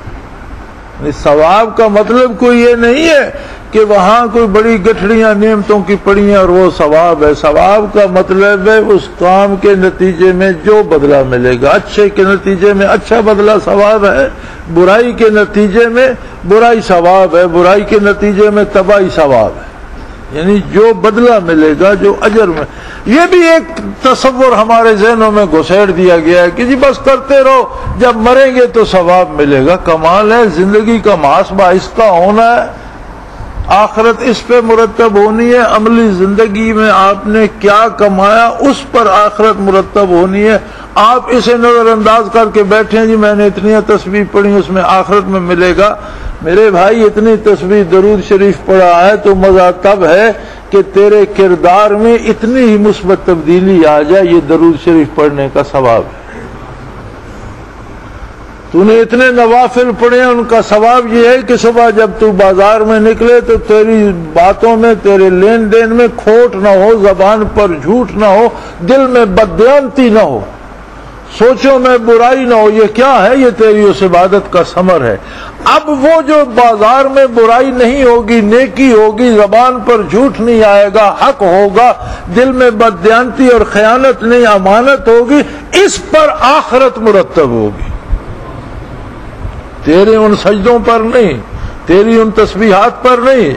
ثواب کا مطلب کوئی یہ نہیں ہے کہ وہاں کوئی بڑی گٹھڑیاں نعمتوں کی پڑی ہیں اور وہ ثواب ہے۔ ثواب کا مطلب ہے اس کام کے نتیجے میں جو بدلہ ملے گا، اچھے کے نتیجے میں اچھا بدلہ ثواب ہے، برائی کے نتیجے میں برائی ثواب ہے، برائی کے نتیجے میں تباہی ثواب ہے۔ یعنی جو بدلہ ملے گا، جو اجر میں، یہ بھی ایک تصور ہمارے ذہنوں میں گھسیڑ دیا گیا ہے کہ جی بس کرتے رہو، جب مریں گے تو ثواب ملے گا۔ کمال ہے، زندگی کا محاسبہ اس کا ہونا ہے، آخرت اس پہ مرتب ہونی ہے۔ عملی زندگی میں آپ نے کیا کمایا اس پر آخرت مرتب ہونی ہے۔ آپ اسے نظر انداز کر کے بیٹھے ہیں جی میں نے اتنی تسبیح پڑھی اس میں آخرت میں ملے گا۔ میرے بھائی، اتنی تسبیح درود شریف پڑھا ہے تو مزہ تب ہے کہ تیرے کردار میں اتنی ہی مثبت تبدیلی آ جائے، یہ درود شریف پڑھنے کا ثواب ہے۔ تو نے اتنے نوافل پڑھے ہیں، ان کا ثواب یہ ہے کہ صبح جب تو بازار میں نکلے تو تیری باتوں میں، تیرے لین دین میں کھوٹ نہ ہو، زبان پر جھوٹ نہ ہو، دل میں بددیانتی نہ ہو، سوچوں میں برائی نہ ہو۔ یہ کیا ہے؟ یہ تیری اس عبادت کا ثمر ہے۔ اب وہ جو بازار میں برائی نہیں ہوگی، نیکی ہوگی، زبان پر جھوٹ نہیں آئے گا، حق ہوگا، دل میں بددیانتی اور خیانت نہیں، امانت ہوگی، اس پر آخرت مرتب ہوگی، تیرے ان سجدوں پر نہیں، تیری ان تسبیحات پر نہیں،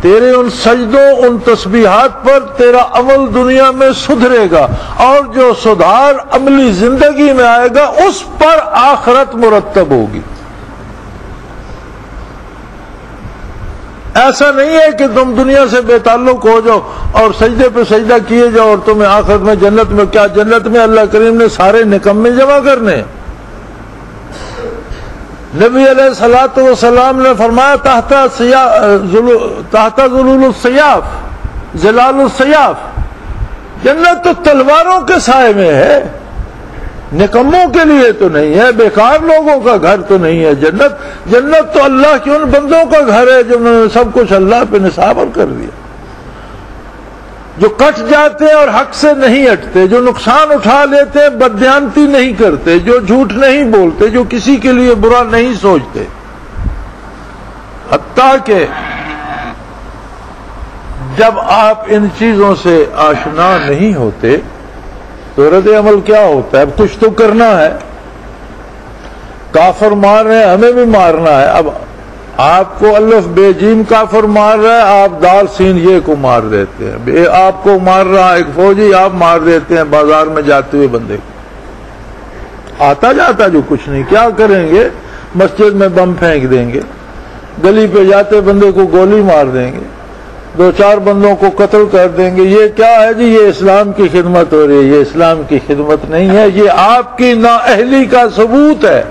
تیرے ان سجدوں، ان تسبیحات پر تیرا عمل دنیا میں سدھرے گا، اور جو سدھار عملی زندگی میں آئے گا اس پر آخرت مرتب ہوگی۔ ایسا نہیں ہے کہ تم دنیا سے بے تعلق ہو جاؤ اور سجدے پہ سجدہ کیے جاؤ اور تمہیں آخرت میں جنت میں، کیا جنت میں اللہ کریم نے سارے نکمے جمع کرنے؟ نبی علیہ الصلوۃ والسلام نے فرمایا تحت ظلول السیاف، ظلال السیاف، جنت تو تلواروں کے سائے میں ہے، نکموں کے لیے تو نہیں ہے، بیکار لوگوں کا گھر تو نہیں ہے جنت۔ جنت تو اللہ کے ان بندوں کا گھر ہے جنہوں نے سب کچھ اللہ پہ نثار کر دیا، جو کٹ جاتے ہیں اور حق سے نہیں ہٹتے، جو نقصان اٹھا لیتے ہیں، بددیانتی نہیں کرتے، جو جھوٹ نہیں بولتے، جو کسی کے لیے برا نہیں سوچتے۔ حتیٰ کہ جب آپ ان چیزوں سے آشنا نہیں ہوتے تو رد عمل کیا ہوتا ہے؟ اب کچھ تو کرنا ہے. کافر مار رہے ہیں، ہمیں بھی مارنا ہے. اب آپ کو الف بے جیم کافر مار رہا ہے، آپ دال سین یہ کو مار دیتے ہیں. آپ کو مار رہا ایک فوجی، آپ مار دیتے ہیں بازار میں جاتے ہوئے بندے کو. آتا جاتا جو کچھ نہیں، کیا کریں گے؟ مسجد میں بم پھینک دیں گے، گلی پہ جاتے بندے کو گولی مار دیں گے، 2-4 بندوں کو قتل کر دیں گے. یہ کیا ہے جی؟ یہ اسلام کی خدمت ہو رہی ہے. یہ اسلام کی خدمت نہیں ہے، یہ آپ کی نااہلی کا ثبوت ہے.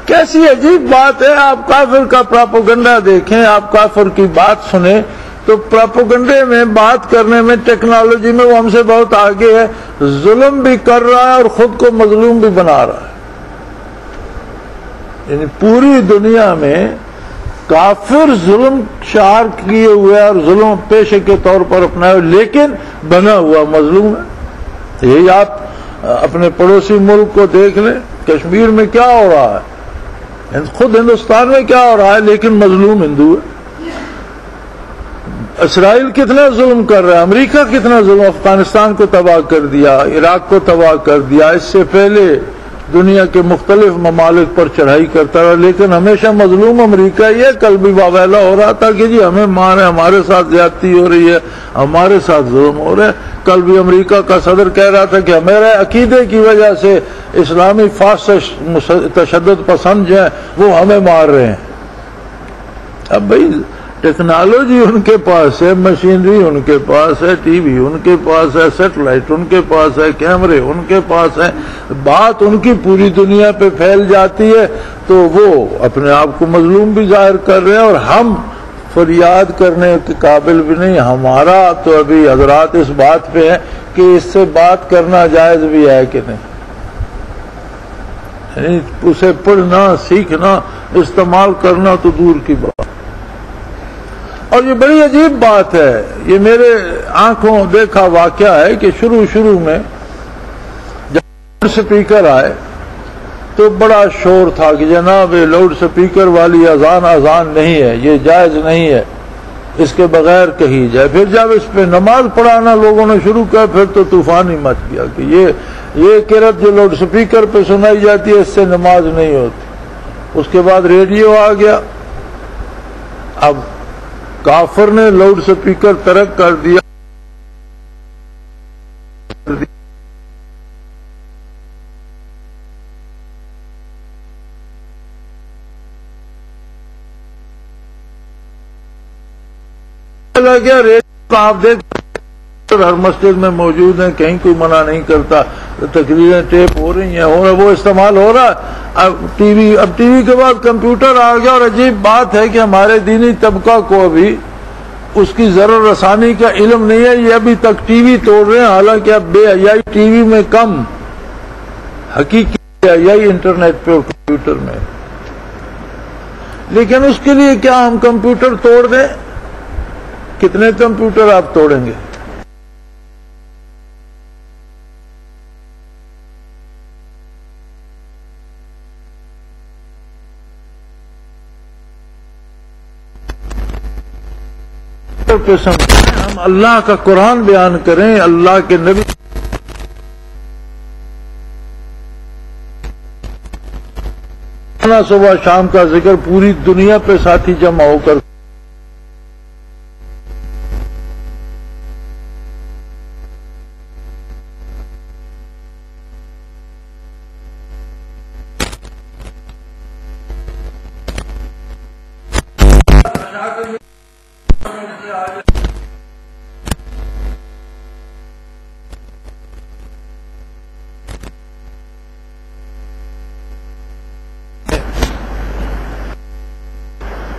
کیسی عجیب بات ہے. آپ کافر کا پراپوگنڈا دیکھیں، آپ کافر کی بات سنیں تو پراپوگنڈے میں بات کرنے میں، ٹیکنالوجی میں وہ ہم سے بہت آگے ہے. ظلم بھی کر رہا ہے اور خود کو مظلوم بھی بنا رہا ہے. یعنی پوری دنیا میں کافر ظلم شعار کیے ہوئے اور ظلم پیشے کے طور پر اپنائے، لیکن بنا ہوا مظلوم ہے. یہی آپ اپنے پڑوسی ملک کو دیکھ لیں، کشمیر میں کیا ہو رہا ہے، خود ہندوستان میں کیا ہو رہا ہے، لیکن مظلوم ہندو ہے. اسرائیل کتنا ظلم کر رہا ہے، امریکہ کتنا ظلم، افغانستان کو تباہ کر دیا، عراق کو تباہ کر دیا. اس سے پہلے دنیا کے مختلف ممالک پر چڑھائی کرتا رہا، لیکن ہمیشہ مظلوم امریکہ ہی ہے. کل بھی واویلا ہو رہا تھا کہ جی ہمیں مارے، ہمارے ساتھ زیادتی ہو رہی ہے، ہمارے ساتھ ظلم ہو رہا ہے. کل بھی امریکہ کا صدر کہہ رہا تھا کہ ہمارے عقیدے کی وجہ سے اسلامی فاسسٹ تشدد پسند جو ہیں وہ ہمیں مار رہے ہیں. اب بھائی ٹیکنالوجی ان کے پاس ہے، مشینری ان کے پاس ہے، ٹی وی ان کے پاس ہے، سیٹلائٹ ان کے پاس ہے، کیمرے ان کے پاس ہیں، بات ان کی پوری دنیا پہ پھیل جاتی ہے تو وہ اپنے آپ کو مظلوم بھی ظاہر کر رہے ہیں. اور ہم فریاد کرنے کے قابل بھی نہیں. ہمارا تو ابھی حضرات اس بات پہ ہے کہ اس سے بات کرنا جائز بھی ہے کہ نہیں، یعنی اسے پڑھنا، سیکھنا، استعمال کرنا تو دور کی بات. اور یہ بڑی عجیب بات ہے، یہ میرے آنکھوں دیکھا واقعہ ہے کہ شروع میں جب لاؤڈ سپیکر آئے تو بڑا شور تھا کہ جناب یہ لاؤڈ سپیکر والی اذان نہیں ہے، یہ جائز نہیں ہے، اس کے بغیر کہی جائے. پھر جب اس پہ نماز پڑھانا لوگوں نے شروع کیا پھر تو طوفان ہی مچ گیا کہ یہ قرات جو لاؤڈ سپیکر پہ سنائی جاتی ہے اس سے نماز نہیں ہوتی. اس کے بعد ریڈیو آ گیا. اب کافر نے لاؤڈ سپیکر ترک کر دیا. ریڈیو آپ دیکھ ہر مسجد میں موجود ہیں، کہیں کوئی منع نہیں کرتا. تقریریں ٹیپ ہو رہی ہیں، وہ استعمال ہو رہا ہے. اب ٹی وی کے بعد کمپیوٹر آ گیا. اور عجیب بات ہے کہ ہمارے دینی طبقہ کو ابھی اس کی ضرر رسانی کا علم نہیں ہے. یہ ابھی تک ٹی وی توڑ رہے ہیں، حالانکہ اب بے حیائی ٹی وی میں کم، حقیقی بے حیائی انٹرنیٹ پہ اور کمپیوٹر میں. لیکن اس کے لیے کیا ہم کمپیوٹر توڑ دیں؟ کتنے کمپیوٹر آپ توڑیں گے؟ ہم اللہ کا قرآن بیان کریں، اللہ کے نبی صبح شام کا ذکر پوری دنیا پہ ساتھی جمع ہو کر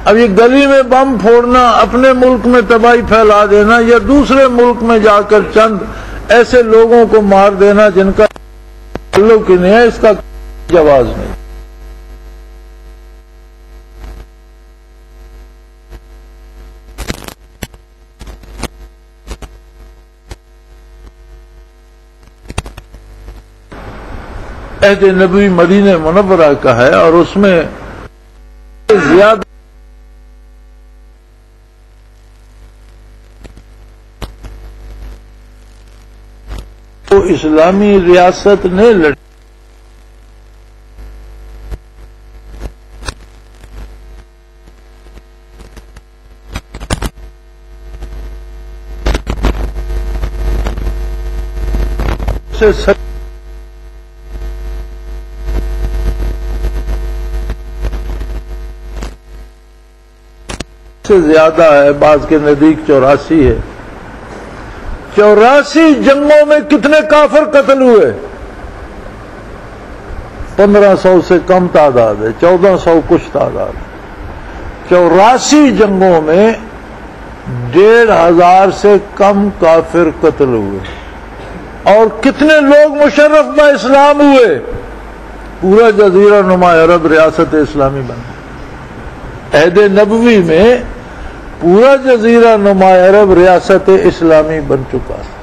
اب یہ گلی میں بم پھوڑنا، اپنے ملک میں تباہی پھیلا دینا، یا دوسرے ملک میں جا کر چند ایسے لوگوں کو مار دینا جن کا تعلق ہی نہیں ہے، اس کا جواز نہیں. عہد نبوی مدینہ منورہ کا ہے اور اس میں زیادہ اسلامی ریاست نے لڑی سے زیادہ ہے، بعض کے نزدیک 84 ہے۔ 84 جنگوں میں کتنے کافر قتل ہوئے؟ 1500 سے کم تعداد ہے، 1400 کچھ تعداد ہے۔ 84 جنگوں میں 1500 سے کم کافر قتل ہوئے، اور کتنے لوگ مشرف با اسلام ہوئے؟ پورا جزیرہ نما عرب ریاست اسلامی بن گئی۔ عہد نبوی میں پورا جزیرہ نما عرب ریاست اسلامی بن چکا تھا۔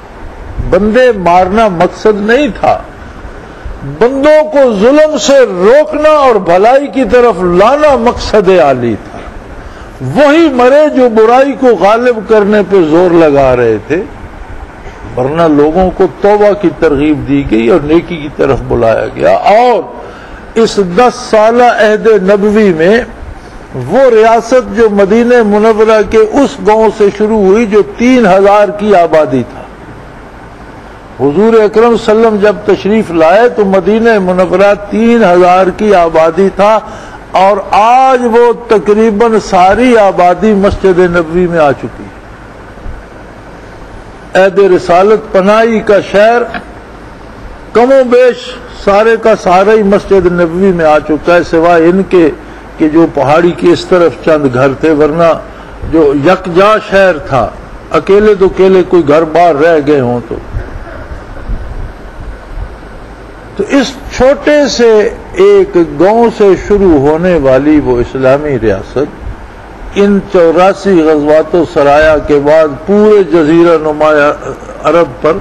بندے مارنا مقصد نہیں تھا، بندوں کو ظلم سے روکنا اور بھلائی کی طرف لانا مقصد عالی تھا۔ وہی مرے جو برائی کو غالب کرنے پہ زور لگا رہے تھے، ورنہ لوگوں کو توبہ کی ترغیب دی گئی اور نیکی کی طرف بلایا گیا۔ اور اس 10 سالہ عہد نبوی میں وہ ریاست جو مدینہ منورہ کے اس گاؤں سے شروع ہوئی جو 3000 کی آبادی تھا، حضور اکرم صلی اللہ علیہ وسلم جب تشریف لائے تو مدینہ منورہ 3000 کی آبادی تھا، اور آج وہ تقریباً ساری آبادی مسجد نبوی میں آ چکی ہے۔ عہد رسالت پناہی کا شہر کم و بیش سارے کا سارا ہی مسجد نبوی میں آ چکا ہے، سوائے ان کے کہ جو پہاڑی کی اس طرف چند گھر تھے، ورنہ جو یکجا شہر تھا، اکیلے تو اکیلے کوئی گھر باہر رہ گئے ہوں تو اس چھوٹے سے ایک گاؤں سے شروع ہونے والی وہ اسلامی ریاست ان 84 غزوات و سرایا کے بعد پورے جزیرہ نما عرب پر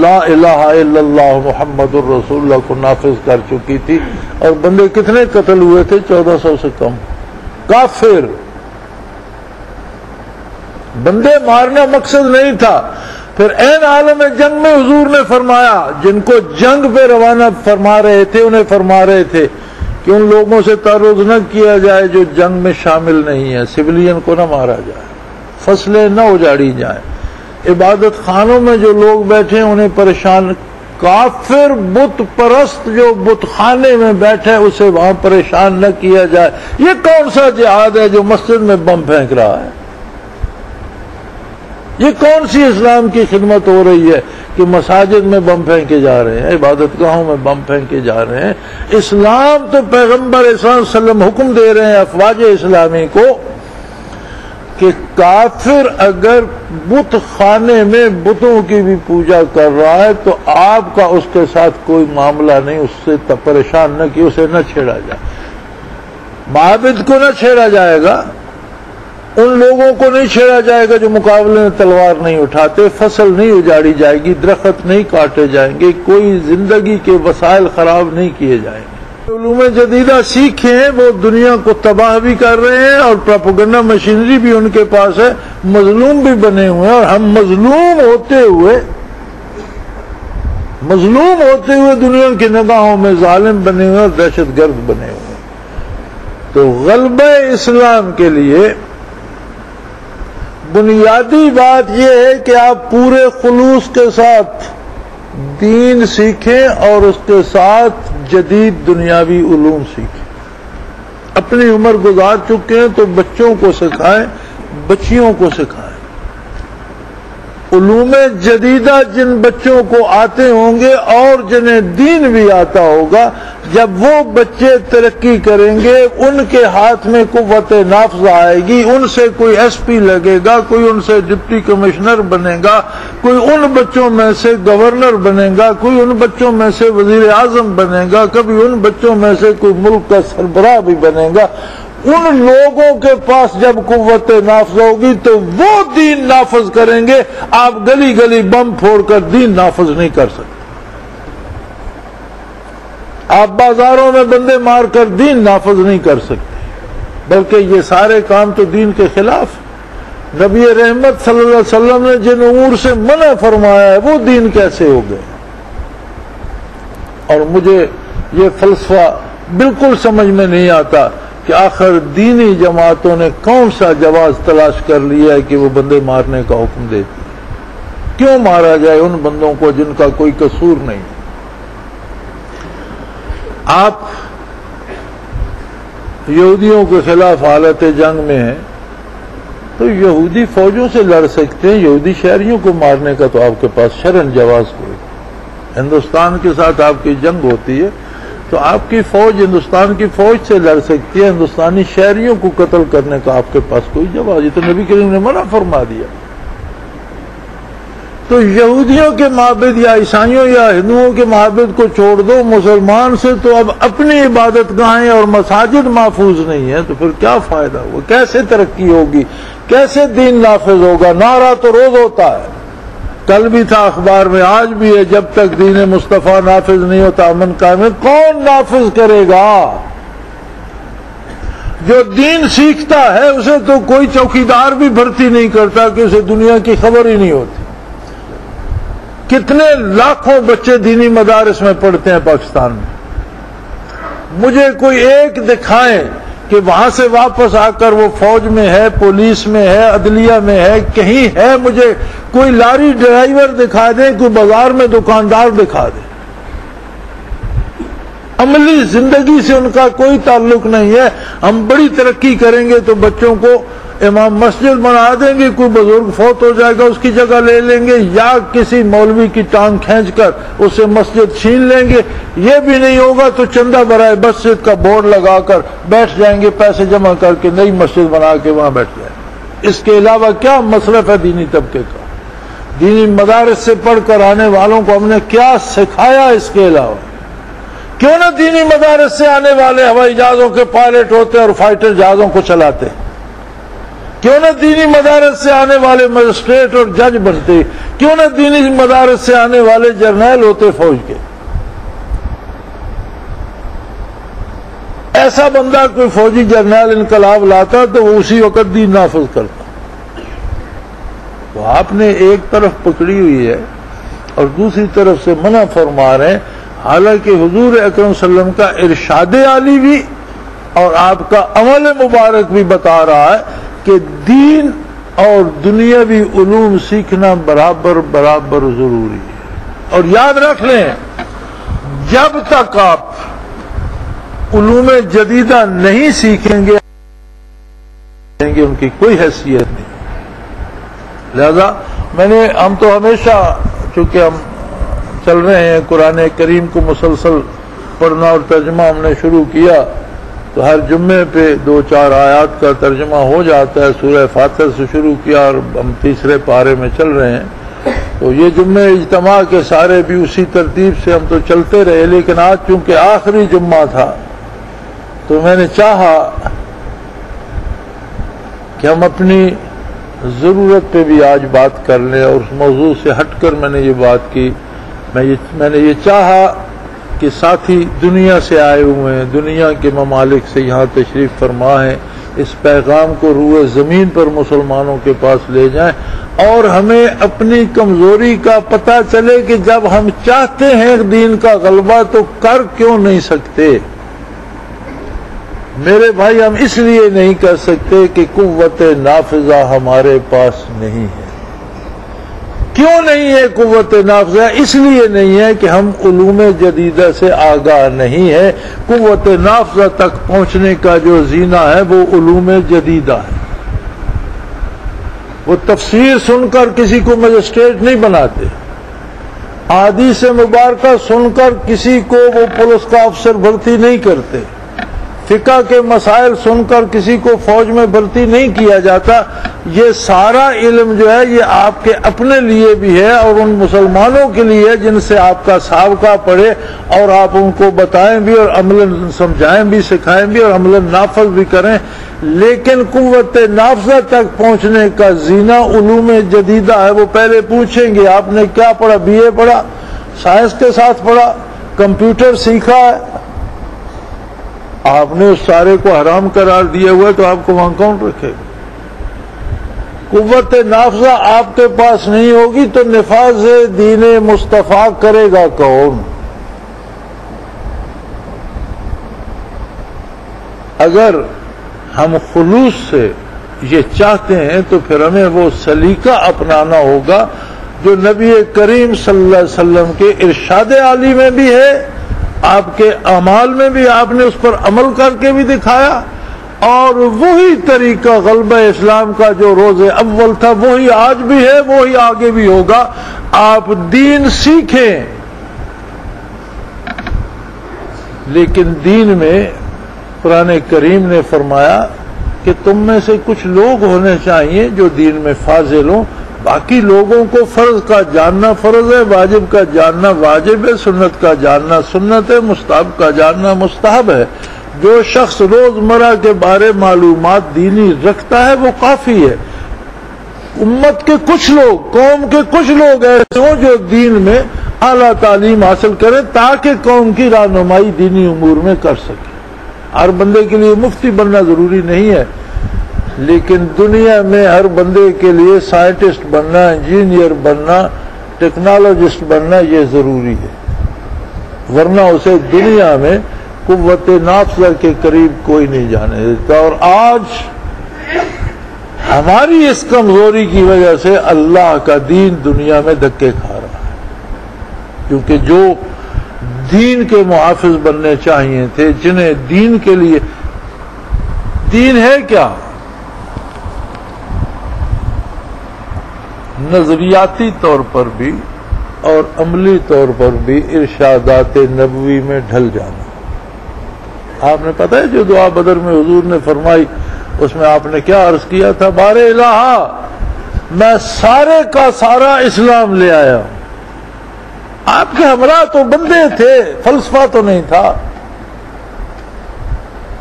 لا الہ الا اللہ محمد الرسول اللہ کو نافذ کر چکی تھی۔ اور بندے کتنے قتل ہوئے تھے؟ 1400 سے کم کافر۔ بندے مارنا مقصد نہیں تھا۔ پھر عین عالم جنگ میں حضور نے فرمایا، جن کو جنگ پہ روانہ فرما رہے تھے انہیں فرما رہے تھے کہ ان لوگوں سے تعرض نہ کیا جائے جو جنگ میں شامل نہیں ہے، سویلین کو نہ مارا جائے، فصلیں نہ اجاڑی جائیں، عبادت خانوں میں جو لوگ بیٹھے ہیں انہیں پریشان، کافر بت پرست جو بت خانے میں بیٹھے اسے وہاں پریشان نہ کیا جائے۔ یہ کون سا جہاد ہے جو مسجد میں بم پھینک رہا ہے؟ یہ کون سی اسلام کی خدمت ہو رہی ہے کہ مساجد میں بم پھینکے جا رہے ہیں، عبادت گاہوں میں بم پھینکے جا رہے ہیں؟ اسلام تو پیغمبر اسلام صلی اللہ علیہ وسلم حکم دے رہے ہیں افواج اسلامی کو کہ کافر اگر بت خانے میں بتوں کی بھی پوجا کر رہا ہے تو آپ کا اس کے ساتھ کوئی معاملہ نہیں، اس سے پریشان نہ کہ اسے نہ چھیڑا جائے، معابد کو نہ چھیڑا جائے گا، ان لوگوں کو نہیں چھیڑا جائے گا جو مقابلے میں تلوار نہیں اٹھاتے، فصل نہیں اجاڑی جائے گی، درخت نہیں کاٹے جائیں گے، کوئی زندگی کے وسائل خراب نہیں کیے جائیں گے۔ علوم جدیدہ سیکھیں، وہ دنیا کو تباہ بھی کر رہے ہیں اور پروپیگنڈا مشینری بھی ان کے پاس ہے، مظلوم بھی بنے ہوئے ہیں، اور ہم مظلوم ہوتے ہوئے دنیا کی نگاہوں میں ظالم بنے ہوئے اور دہشت گرد بنے ہوئے۔ تو غلبہ اسلام کے لیے بنیادی بات یہ ہے کہ آپ پورے خلوص کے ساتھ دین سیکھیں اور اس کے ساتھ جدید دنیاوی علوم سیکھیں۔ اپنی عمر گزار چکے ہیں تو بچوں کو سکھائیں، بچیوں کو سکھائیں۔ علوم جدیدہ جن بچوں کو آتے ہوں گے اور جنہیں دین بھی آتا ہوگا، جب وہ بچے ترقی کریں گے ان کے ہاتھ میں قوت نافذ آئے گی، ان سے کوئی ایس پی لگے گا، کوئی ان سے ڈپٹی کمشنر بنے گا، کوئی ان بچوں میں سے گورنر بنے گا، کوئی ان بچوں میں سے وزیر اعظم بنے گا، کبھی ان بچوں میں سے کوئی ملک کا سربراہ بھی بنے گا۔ ان لوگوں کے پاس جب قوت نافذ ہوگی تو وہ دین نافذ کریں گے، آپ گلی گلی بم پھوڑ کر دین نافذ نہیں کر سکتے، آپ بازاروں میں بندے مار کر دین نافذ نہیں کر سکتے، بلکہ یہ سارے کام تو دین کے خلاف۔ نبی رحمت صلی اللہ علیہ وسلم نے جن امور سے منع فرمایا ہے وہ دین کیسے ہو گئے؟ اور مجھے یہ فلسفہ بالکل سمجھ میں نہیں آتا کہ آخر دینی جماعتوں نے کون سا جواز تلاش کر لیا ہے کہ وہ بندے مارنے کا حکم دیتی؟ کیوں مارا جائے ان بندوں کو جن کا کوئی قصور نہیں؟ آپ یہودیوں کے خلاف حالت جنگ میں ہیں تو یہودی فوجوں سے لڑ سکتے ہیں، یہودی شہریوں کو مارنے کا تو آپ کے پاس شرعاً جواز کوئی۔ ہندوستان کے ساتھ آپ کی جنگ ہوتی ہے تو آپ کی فوج ہندوستان کی فوج سے لڑ سکتی ہے، ہندوستانی شہریوں کو قتل کرنے کا آپ کے پاس کوئی جواز؟ یہ تو نبی کریم نے منع فرما دیا۔ تو یہودیوں کے معبد یا عیسائیوں یا ہندوؤں کے معبد کو چھوڑ دو، مسلمان سے تو اب اپنی عبادت گاہیں اور مساجد محفوظ نہیں ہے، تو پھر کیا فائدہ ہوا؟ کیسے ترقی ہوگی؟ کیسے دین نافذ ہوگا؟ نعرہ تو روز ہوتا ہے، کل بھی تھا اخبار میں، آج بھی ہے، جب تک دین مصطفیٰ نافذ نہیں ہوتا امن قائم ہے۔ کون نافذ کرے گا؟ جو دین سیکھتا ہے اسے تو کوئی چوکیدار بھی بھرتی نہیں کرتا کہ اسے دنیا کی خبر ہی نہیں ہوتی۔ کتنے لاکھوں بچے دینی مدارس میں پڑھتے ہیں پاکستان میں؟ مجھے کوئی ایک دکھائیں کہ وہاں سے واپس آ کر وہ فوج میں ہے، پولیس میں ہے، عدلیہ میں ہے، کہیں ہے؟ مجھے کوئی لاری ڈرائیور دکھا دیں، کوئی بازار میں دکاندار دکھا دیں۔ عملی زندگی سے ان کا کوئی تعلق نہیں ہے۔ ہم بڑی ترقی کریں گے تو بچوں کو امام مسجد بنا دیں گے، کوئی بزرگ فوت ہو جائے گا اس کی جگہ لے لیں گے، یا کسی مولوی کی ٹانگ کھینچ کر اسے مسجد چھین لیں گے۔ یہ بھی نہیں ہوگا تو چندہ برائے مسجد کا بورڈ لگا کر بیٹھ جائیں گے، پیسے جمع کر کے نئی مسجد بنا کے وہاں بیٹھ جائیں گے۔ اس کے علاوہ کیا مصرف ہے دینی طبقے کا؟ دینی مدارس سے پڑھ کر آنے والوں کو ہم نے کیا سکھایا؟ اس کے علاوہ کیوں نہ دینی مدارس سے آنے والے ہوائی جہازوں کے پائلٹ ہوتے اور فائٹر جہازوں کو چلاتے؟ کیوں نہ دینی مدارس سے آنے والے مجسٹریٹ اور جج بنتے؟ کیوں نہ دینی مدارس سے آنے والے جرنیل ہوتے فوج کے؟ ایسا بندہ کوئی فوجی جرنیل انقلاب لاتا تو وہ اسی وقت دین نافذ کرتا۔ تو آپ نے ایک طرف پکڑی ہوئی ہے اور دوسری طرف سے منع فرما رہے ہیں، حالانکہ حضور اکرم صلی اللہ علیہ وسلم کا ارشاد عالی بھی اور آپ کا عمل مبارک بھی بتا رہا ہے کہ دین اور دنیاوی علوم سیکھنا برابر برابر ضروری ہے۔ اور یاد رکھ لیں، جب تک آپ علوم جدیدہ نہیں سیکھیں گے ان کی کوئی حیثیت نہیں۔ لہذا ہم تو ہمیشہ، چونکہ ہم چل رہے ہیں قرآن کریم کو مسلسل پڑھنا اور ترجمہ ہم نے شروع کیا، تو ہر جمعے پہ 2-4 آیات کا ترجمہ ہو جاتا ہے۔ سورہ فاتحہ سے شروع کیا اور ہم تیسرے پارے میں چل رہے ہیں، تو یہ جمعے اجتماع کے سارے بھی اسی ترتیب سے ہم تو چلتے رہے، لیکن آج چونکہ آخری جمعہ تھا تو میں نے چاہا کہ ہم اپنی ضرورت پہ بھی آج بات کر لیں، اور اس موضوع سے ہٹ کر میں نے یہ بات کی۔ میں نے یہ چاہا کہ ساتھی دنیا سے آئے ہوئے ہیں، دنیا کے ممالک سے یہاں تشریف فرما ہیں، اس پیغام کو روئے زمین پر مسلمانوں کے پاس لے جائیں، اور ہمیں اپنی کمزوری کا پتہ چلے کہ جب ہم چاہتے ہیں دین کا غلبہ تو کر کیوں نہیں سکتے۔ میرے بھائی، ہم اس لیے نہیں کر سکتے کہ قوت نافذہ ہمارے پاس نہیں ہے۔ کیوں نہیں ہے قوت نافذہ؟ اس لیے نہیں ہے کہ ہم علوم جدیدہ سے آگاہ نہیں ہے۔ قوت نافذہ تک پہنچنے کا جو زینہ ہے وہ علوم جدیدہ ہے۔ وہ تفسیر سن کر کسی کو مجسٹریٹ نہیں بناتے، احادیث مبارکہ سن کر کسی کو وہ پولیس کا افسر بھرتی نہیں کرتے، فقہ کے مسائل سن کر کسی کو فوج میں بھرتی نہیں کیا جاتا۔ یہ سارا علم جو ہے یہ آپ کے اپنے لیے بھی ہے اور ان مسلمانوں کے لیے جن سے آپ کا سابقہ پڑے، اور آپ ان کو بتائیں بھی اور عملاً سمجھائیں بھی، سکھائیں بھی اور عملاً نافذ بھی کریں۔ لیکن قوت نافذہ تک پہنچنے کا زینہ علوم جدیدہ ہے۔ وہ پہلے پوچھیں گے آپ نے کیا پڑھا؟ BA پڑھا، سائنس کے ساتھ پڑھا، کمپیوٹر سیکھا ہے؟ آپ نے اس سارے کو حرام قرار دیا ہوا ہے تو آپ کو وہاں کون رکھے گا؟ قوت نافذہ آپ کے پاس نہیں ہوگی تو نفاذ دین مصطفیٰ کرے گا کون؟ اگر ہم خلوص سے یہ چاہتے ہیں تو پھر ہمیں وہ سلیقہ اپنانا ہوگا جو نبی کریم صلی اللہ علیہ وسلم کے ارشاد عالی میں بھی ہے، آپ کے اعمال میں بھی آپ نے اس پر عمل کر کے بھی دکھایا، اور وہی طریقہ غلبہ اسلام کا جو روز اول تھا وہی آج بھی ہے، وہی آگے بھی ہوگا۔ آپ دین سیکھیں، لیکن دین میں قرآن کریم نے فرمایا کہ تم میں سے کچھ لوگ ہونے چاہیے جو دین میں فاضل ہوں، باقی لوگوں کو فرض کا جاننا فرض ہے، واجب کا جاننا واجب ہے، سنت کا جاننا سنت ہے، مستحب کا جاننا مستحب ہے۔ جو شخص روزمرہ کے بارے معلومات دینی رکھتا ہے وہ کافی ہے۔ امت کے کچھ لوگ، قوم کے کچھ لوگ ایسے ہوں جو دین میں اعلیٰ تعلیم حاصل کریں تاکہ قوم کی رہنمائی دینی امور میں کر سکے۔ ہر بندے کے لیے مفتی بننا ضروری نہیں ہے، لیکن دنیا میں ہر بندے کے لیے سائنٹسٹ بننا، انجینئر بننا، ٹیکنالوجسٹ بننا یہ ضروری ہے، ورنہ اسے دنیا میں قوت نافذہ کے قریب کوئی نہیں جانے دیتا۔ اور آج ہماری اس کمزوری کی وجہ سے اللہ کا دین دنیا میں دھکے کھا رہا ہے، کیونکہ جو دین کے محافظ بننے چاہیے تھے، جنہیں دین کے لیے، دین ہے کیا؟ نظریاتی طور پر بھی اور عملی طور پر بھی ارشادات نبوی میں ڈھل جانا۔ آپ نے پتہ ہے جو دعا بدر میں حضور نے فرمائی، اس میں آپ نے کیا عرض کیا تھا؟ بار الہ، میں سارے کا سارا اسلام لے آیا ہوں۔ آپ کے ہمراہ تو بندے تھے، فلسفہ تو نہیں تھا۔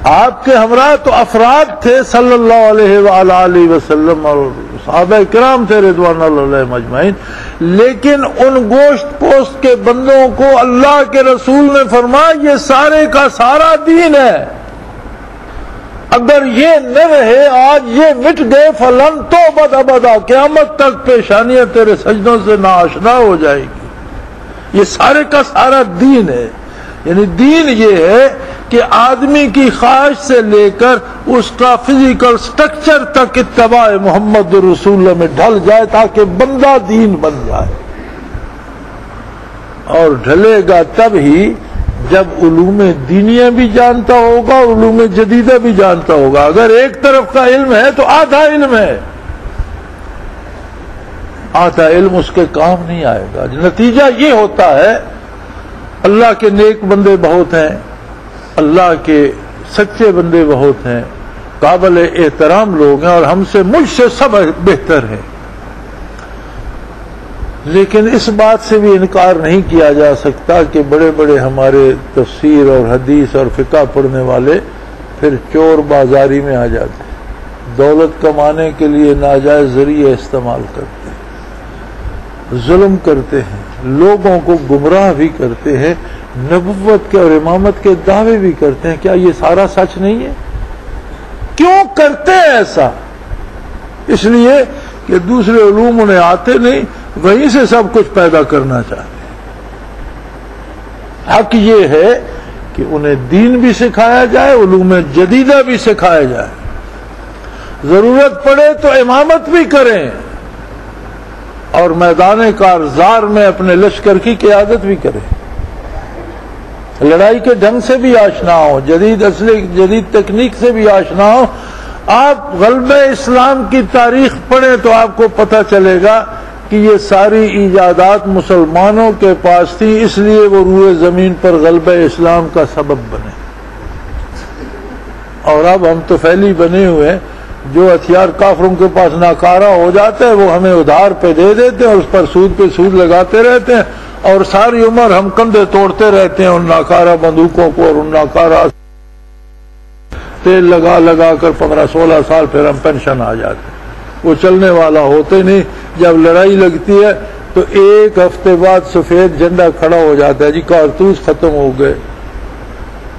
آپ کے ہمراہ تو افراد تھے صلی اللہ علیہ وآلہ وسلم، اور صحابہ کرام تھے رضوان اللہ علیہم اجمعین، لیکن ان گوشت پوست کے بندوں کو اللہ کے رسول نے فرمایا یہ سارے کا سارا دین ہے، اگر یہ نہ رہے، آج یہ مٹ گئے، فلن تو ابدا، قیامت تک پیشانیاں تیرے سجدوں سے ناآشنا ہو جائے گی۔ یہ سارے کا سارا دین ہے، یعنی دین یہ ہے کہ آدمی کی خواہش سے لے کر اس کا فزیکل سٹرکچر تک اتباع محمد رسول اللہ میں ڈھل جائے تاکہ بندہ دین بن جائے۔ اور ڈھلے گا تب ہی جب علوم دینیہ بھی جانتا ہوگا، علوم جدیدہ بھی جانتا ہوگا۔ اگر ایک طرف کا علم ہے تو آدھا علم ہے، آدھا علم اس کے کام نہیں آئے گا۔ نتیجہ یہ ہوتا ہے اللہ کے نیک بندے بہت ہیں، اللہ کے سچے بندے بہت ہیں، قابل احترام لوگ ہیں، اور ہم سے مجھ سے سب بہتر ہیں، لیکن اس بات سے بھی انکار نہیں کیا جا سکتا کہ بڑے بڑے ہمارے تفسیر اور حدیث اور فقہ پڑھنے والے پھر چور بازاری میں آ جاتے ہیں، دولت کمانے کے لیے ناجائز ذریعے استعمال کرتے ہیں، ظلم کرتے ہیں، لوگوں کو گمراہ بھی کرتے ہیں، نبوت کے اور امامت کے دعوے بھی کرتے ہیں۔ کیا یہ سارا سچ نہیں ہے؟ کیوں کرتے ہیں ایسا؟ اس لیے کہ دوسرے علوم انہیں آتے نہیں، وہیں سے سب کچھ پیدا کرنا چاہتے ہیں۔ حق یہ ہے کہ انہیں دین بھی سکھایا جائے، علوم جدیدہ بھی سکھایا جائے، ضرورت پڑے تو امامت بھی کریں، اور میدان کارزار میں اپنے لشکر کی قیادت بھی کریں، لڑائی کے ڈھنگ سے بھی آشنا ہو، جدید تکنیک سے بھی آشنا ہو۔ آپ غلبہ اسلام کی تاریخ پڑھیں تو آپ کو پتہ چلے گا کہ یہ ساری ایجادات مسلمانوں کے پاس تھی، اس لیے وہ روئے زمین پر غلبہ اسلام کا سبب بنے۔ اور اب ہم تو پھیلی بنے ہوئے ہیں، جو ہتھیار کافروں کے پاس ناکارہ ہو جاتا ہے وہ ہمیں ادھار پہ دے دیتے ہیں، اور اس پر سود پہ سود لگاتے رہتے ہیں، اور ساری عمر ہم کندھے توڑتے رہتے ہیں ان ناکارہ بندوقوں کو اور ان ناکارہ تیل لگا لگا کر 15-16 سال پھر ہم پینشن آ جاتے ہیں، وہ چلنے والا ہوتے نہیں۔ جب لڑائی لگتی ہے تو ایک ہفتے بعد سفید جھنڈا کھڑا ہو جاتا ہے، جی کارتوس ختم ہو گئے،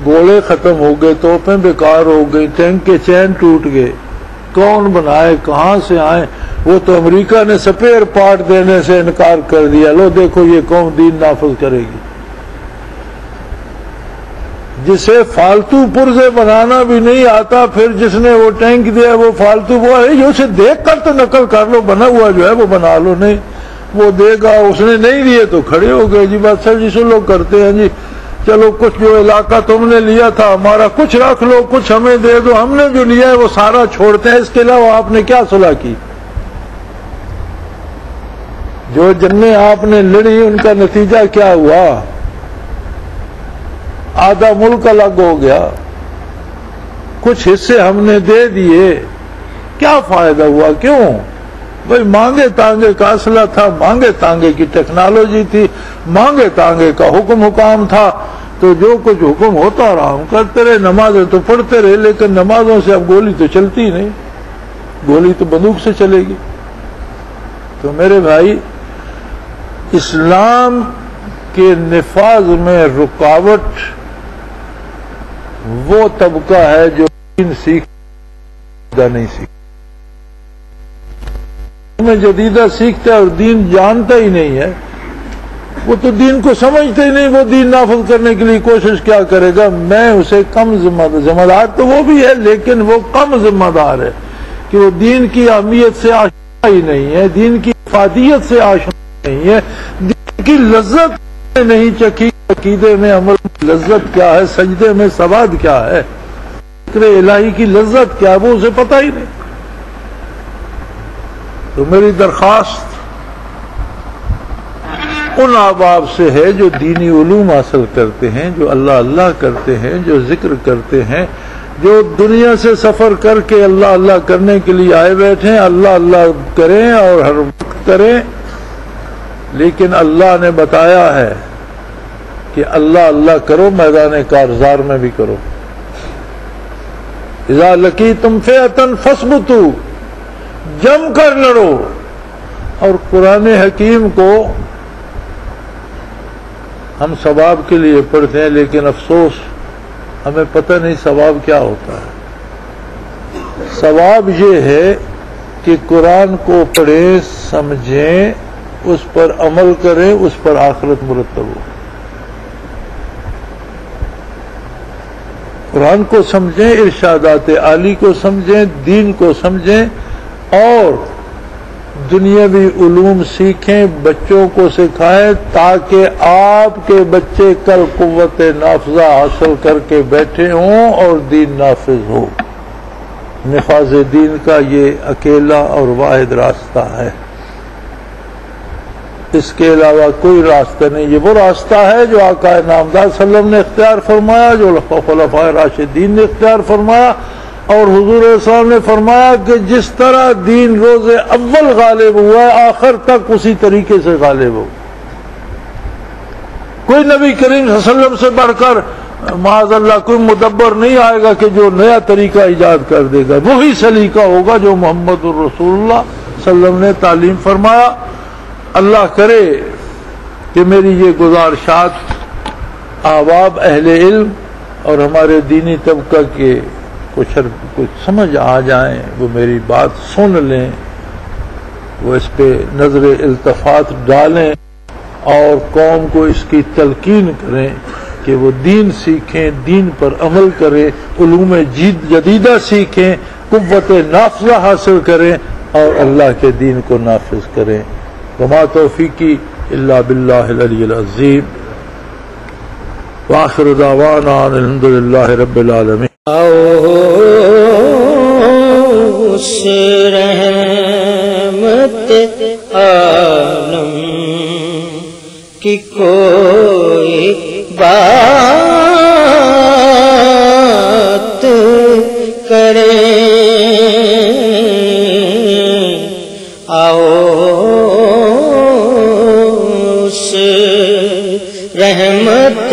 گولے ختم ہو گئے، توپیں بیکار ہو گئی، ٹینک کے چین ٹوٹ گئے، کون بنائے، کہاں سے آئے؟ وہ تو امریکہ نے سپیئر پارٹ دینے سے انکار کر دیا، لو دیکھو یہ قوم دین نافذ کرے گی۔ جسے فالتو پرزے بنانا بھی نہیں آتا، پھر جس نے وہ ٹینک دیا وہ فالتو وہ ہے، اسے دیکھ کر تو نقل کر لو، بنا ہوا جو ہے وہ بنا لو، نہیں وہ دے گا، اس نے نہیں دیے تو کھڑے ہو گئے جی بات سر جسے لوگ کرتے ہیں جی چلو کچھ جو علاقہ تم نے لیا تھا ہمارا کچھ رکھ لو، کچھ ہمیں دے دو، ہم نے جو لیا ہے وہ سارا چھوڑتے ہیں، اس کے علاوہ آپ نے کیا صلح کی؟ جو جنگیں آپ نے لڑی ان کا نتیجہ کیا ہوا؟ آدھا ملک الگ ہو گیا، کچھ حصے ہم نے دے دیے، کیا فائدہ ہوا؟ کیوں بھئی مانگے تانگے کا اسلحہ تھا، مانگے تانگے کی ٹیکنالوجی تھی، مانگے تانگے کا حکام تھا، تو جو کچھ حکم ہوتا رہا ہم کرتے رہے، نمازیں تو پڑھتے رہے، لیکن نمازوں سے اب گولی تو چلتی نہیں، گولی تو بندوق سے چلے گی۔ تو میرے بھائی اسلام کے نفاذ میں رکاوٹ وہ طبقہ ہے جو دین سیکھتا نہیں سیکھتا، میں جدیدہ سیکھتا ہے اور دین جانتا ہی نہیں ہے، وہ تو دین کو سمجھتے ہی نہیں، وہ دین نافذ کرنے کے لیے کوشش کیا کرے گا؟ میں اسے کم ذمہ دار تو وہ بھی ہے لیکن وہ کم ذمہ دار ہے کہ وہ دین کی اہمیت سے آشنا ہی نہیں ہے، دین کی افادیت سے آشنا نہیں ہے، دین کی لذت نہیں چکھی، عقیدے میں عمل کی لذت کیا ہے، سجدے میں ثواب کیا ہے، ذکر الہی کی لذت کیا ہے، وہ اسے پتہ ہی نہیں۔ تو میری درخواست ان احباب سے ہے جو دینی علوم حاصل کرتے ہیں، جو اللہ اللہ کرتے ہیں، جو ذکر کرتے ہیں، جو دنیا سے سفر کر کے اللہ اللہ کرنے کے لیے آئے بیٹھے، اللہ اللہ کریں اور ہر وقت کریں، لیکن اللہ نے بتایا ہے کہ اللہ اللہ کرو، میدان کارزار میں بھی کرو۔ اذا لقیتم فئۃ فاثبتوا، جم کر لڑو۔ اور قرآن حکیم کو ہم ثواب کے لیے پڑھتے ہیں لیکن افسوس ہمیں پتہ نہیں ثواب کیا ہوتا ہے۔ ثواب یہ ہے کہ قرآن کو پڑھیں، سمجھیں، اس پر عمل کریں، اس پر آخرت مرتب ہو۔ قرآن کو سمجھیں، ارشادات عالی کو سمجھیں، دین کو سمجھیں اور دنیاوی علوم سیکھیں، بچوں کو سکھائیں تاکہ آپ کے بچے کل قوت نافذہ حاصل کر کے بیٹھے ہوں اور دین نافذ ہو۔ نفاذ دین کا یہ اکیلا اور واحد راستہ ہے، اس کے علاوہ کوئی راستہ نہیں۔ یہ وہ راستہ ہے جو آقا نامدار صلی اللہ علیہ وسلم نے اختیار فرمایا، جو خلفائے راشدین نے اختیار فرمایا، اور حضور صلی اللہ علیہ وسلم نے فرمایا کہ جس طرح دین روز اول غالب ہوا ہے آخر تک اسی طریقے سے غالب ہو۔ کوئی نبی کریم صلی اللہ علیہ وسلم سے بڑھ کر معاذ اللہ کوئی مدبر نہیں آئے گا کہ جو نیا طریقہ ایجاد کر دے گا، وہی سلیقہ ہوگا جو محمد الرسول اللہ صلی اللہ علیہ وسلم نے تعلیم فرمایا۔ اللہ کرے کہ میری یہ گزارشات احباب اہل علم اور ہمارے دینی طبقہ کے کچھ سمجھ آ جائیں، وہ میری بات سن لیں، وہ اس پہ نظر التفات ڈالیں اور قوم کو اس کی تلقین کریں کہ وہ دین سیکھیں، دین پر عمل کریں، علوم جدیدہ سیکھیں، قوت نافذہ حاصل کریں اور اللہ کے دین کو نافذ کریں۔ وما توفیقی الا باللہ العلی العظیم، وآخر دعوانا الحمد للہ رب العالمین۔ اس رحمت عالم کی کوئی بات کرے، آؤ اس رحمت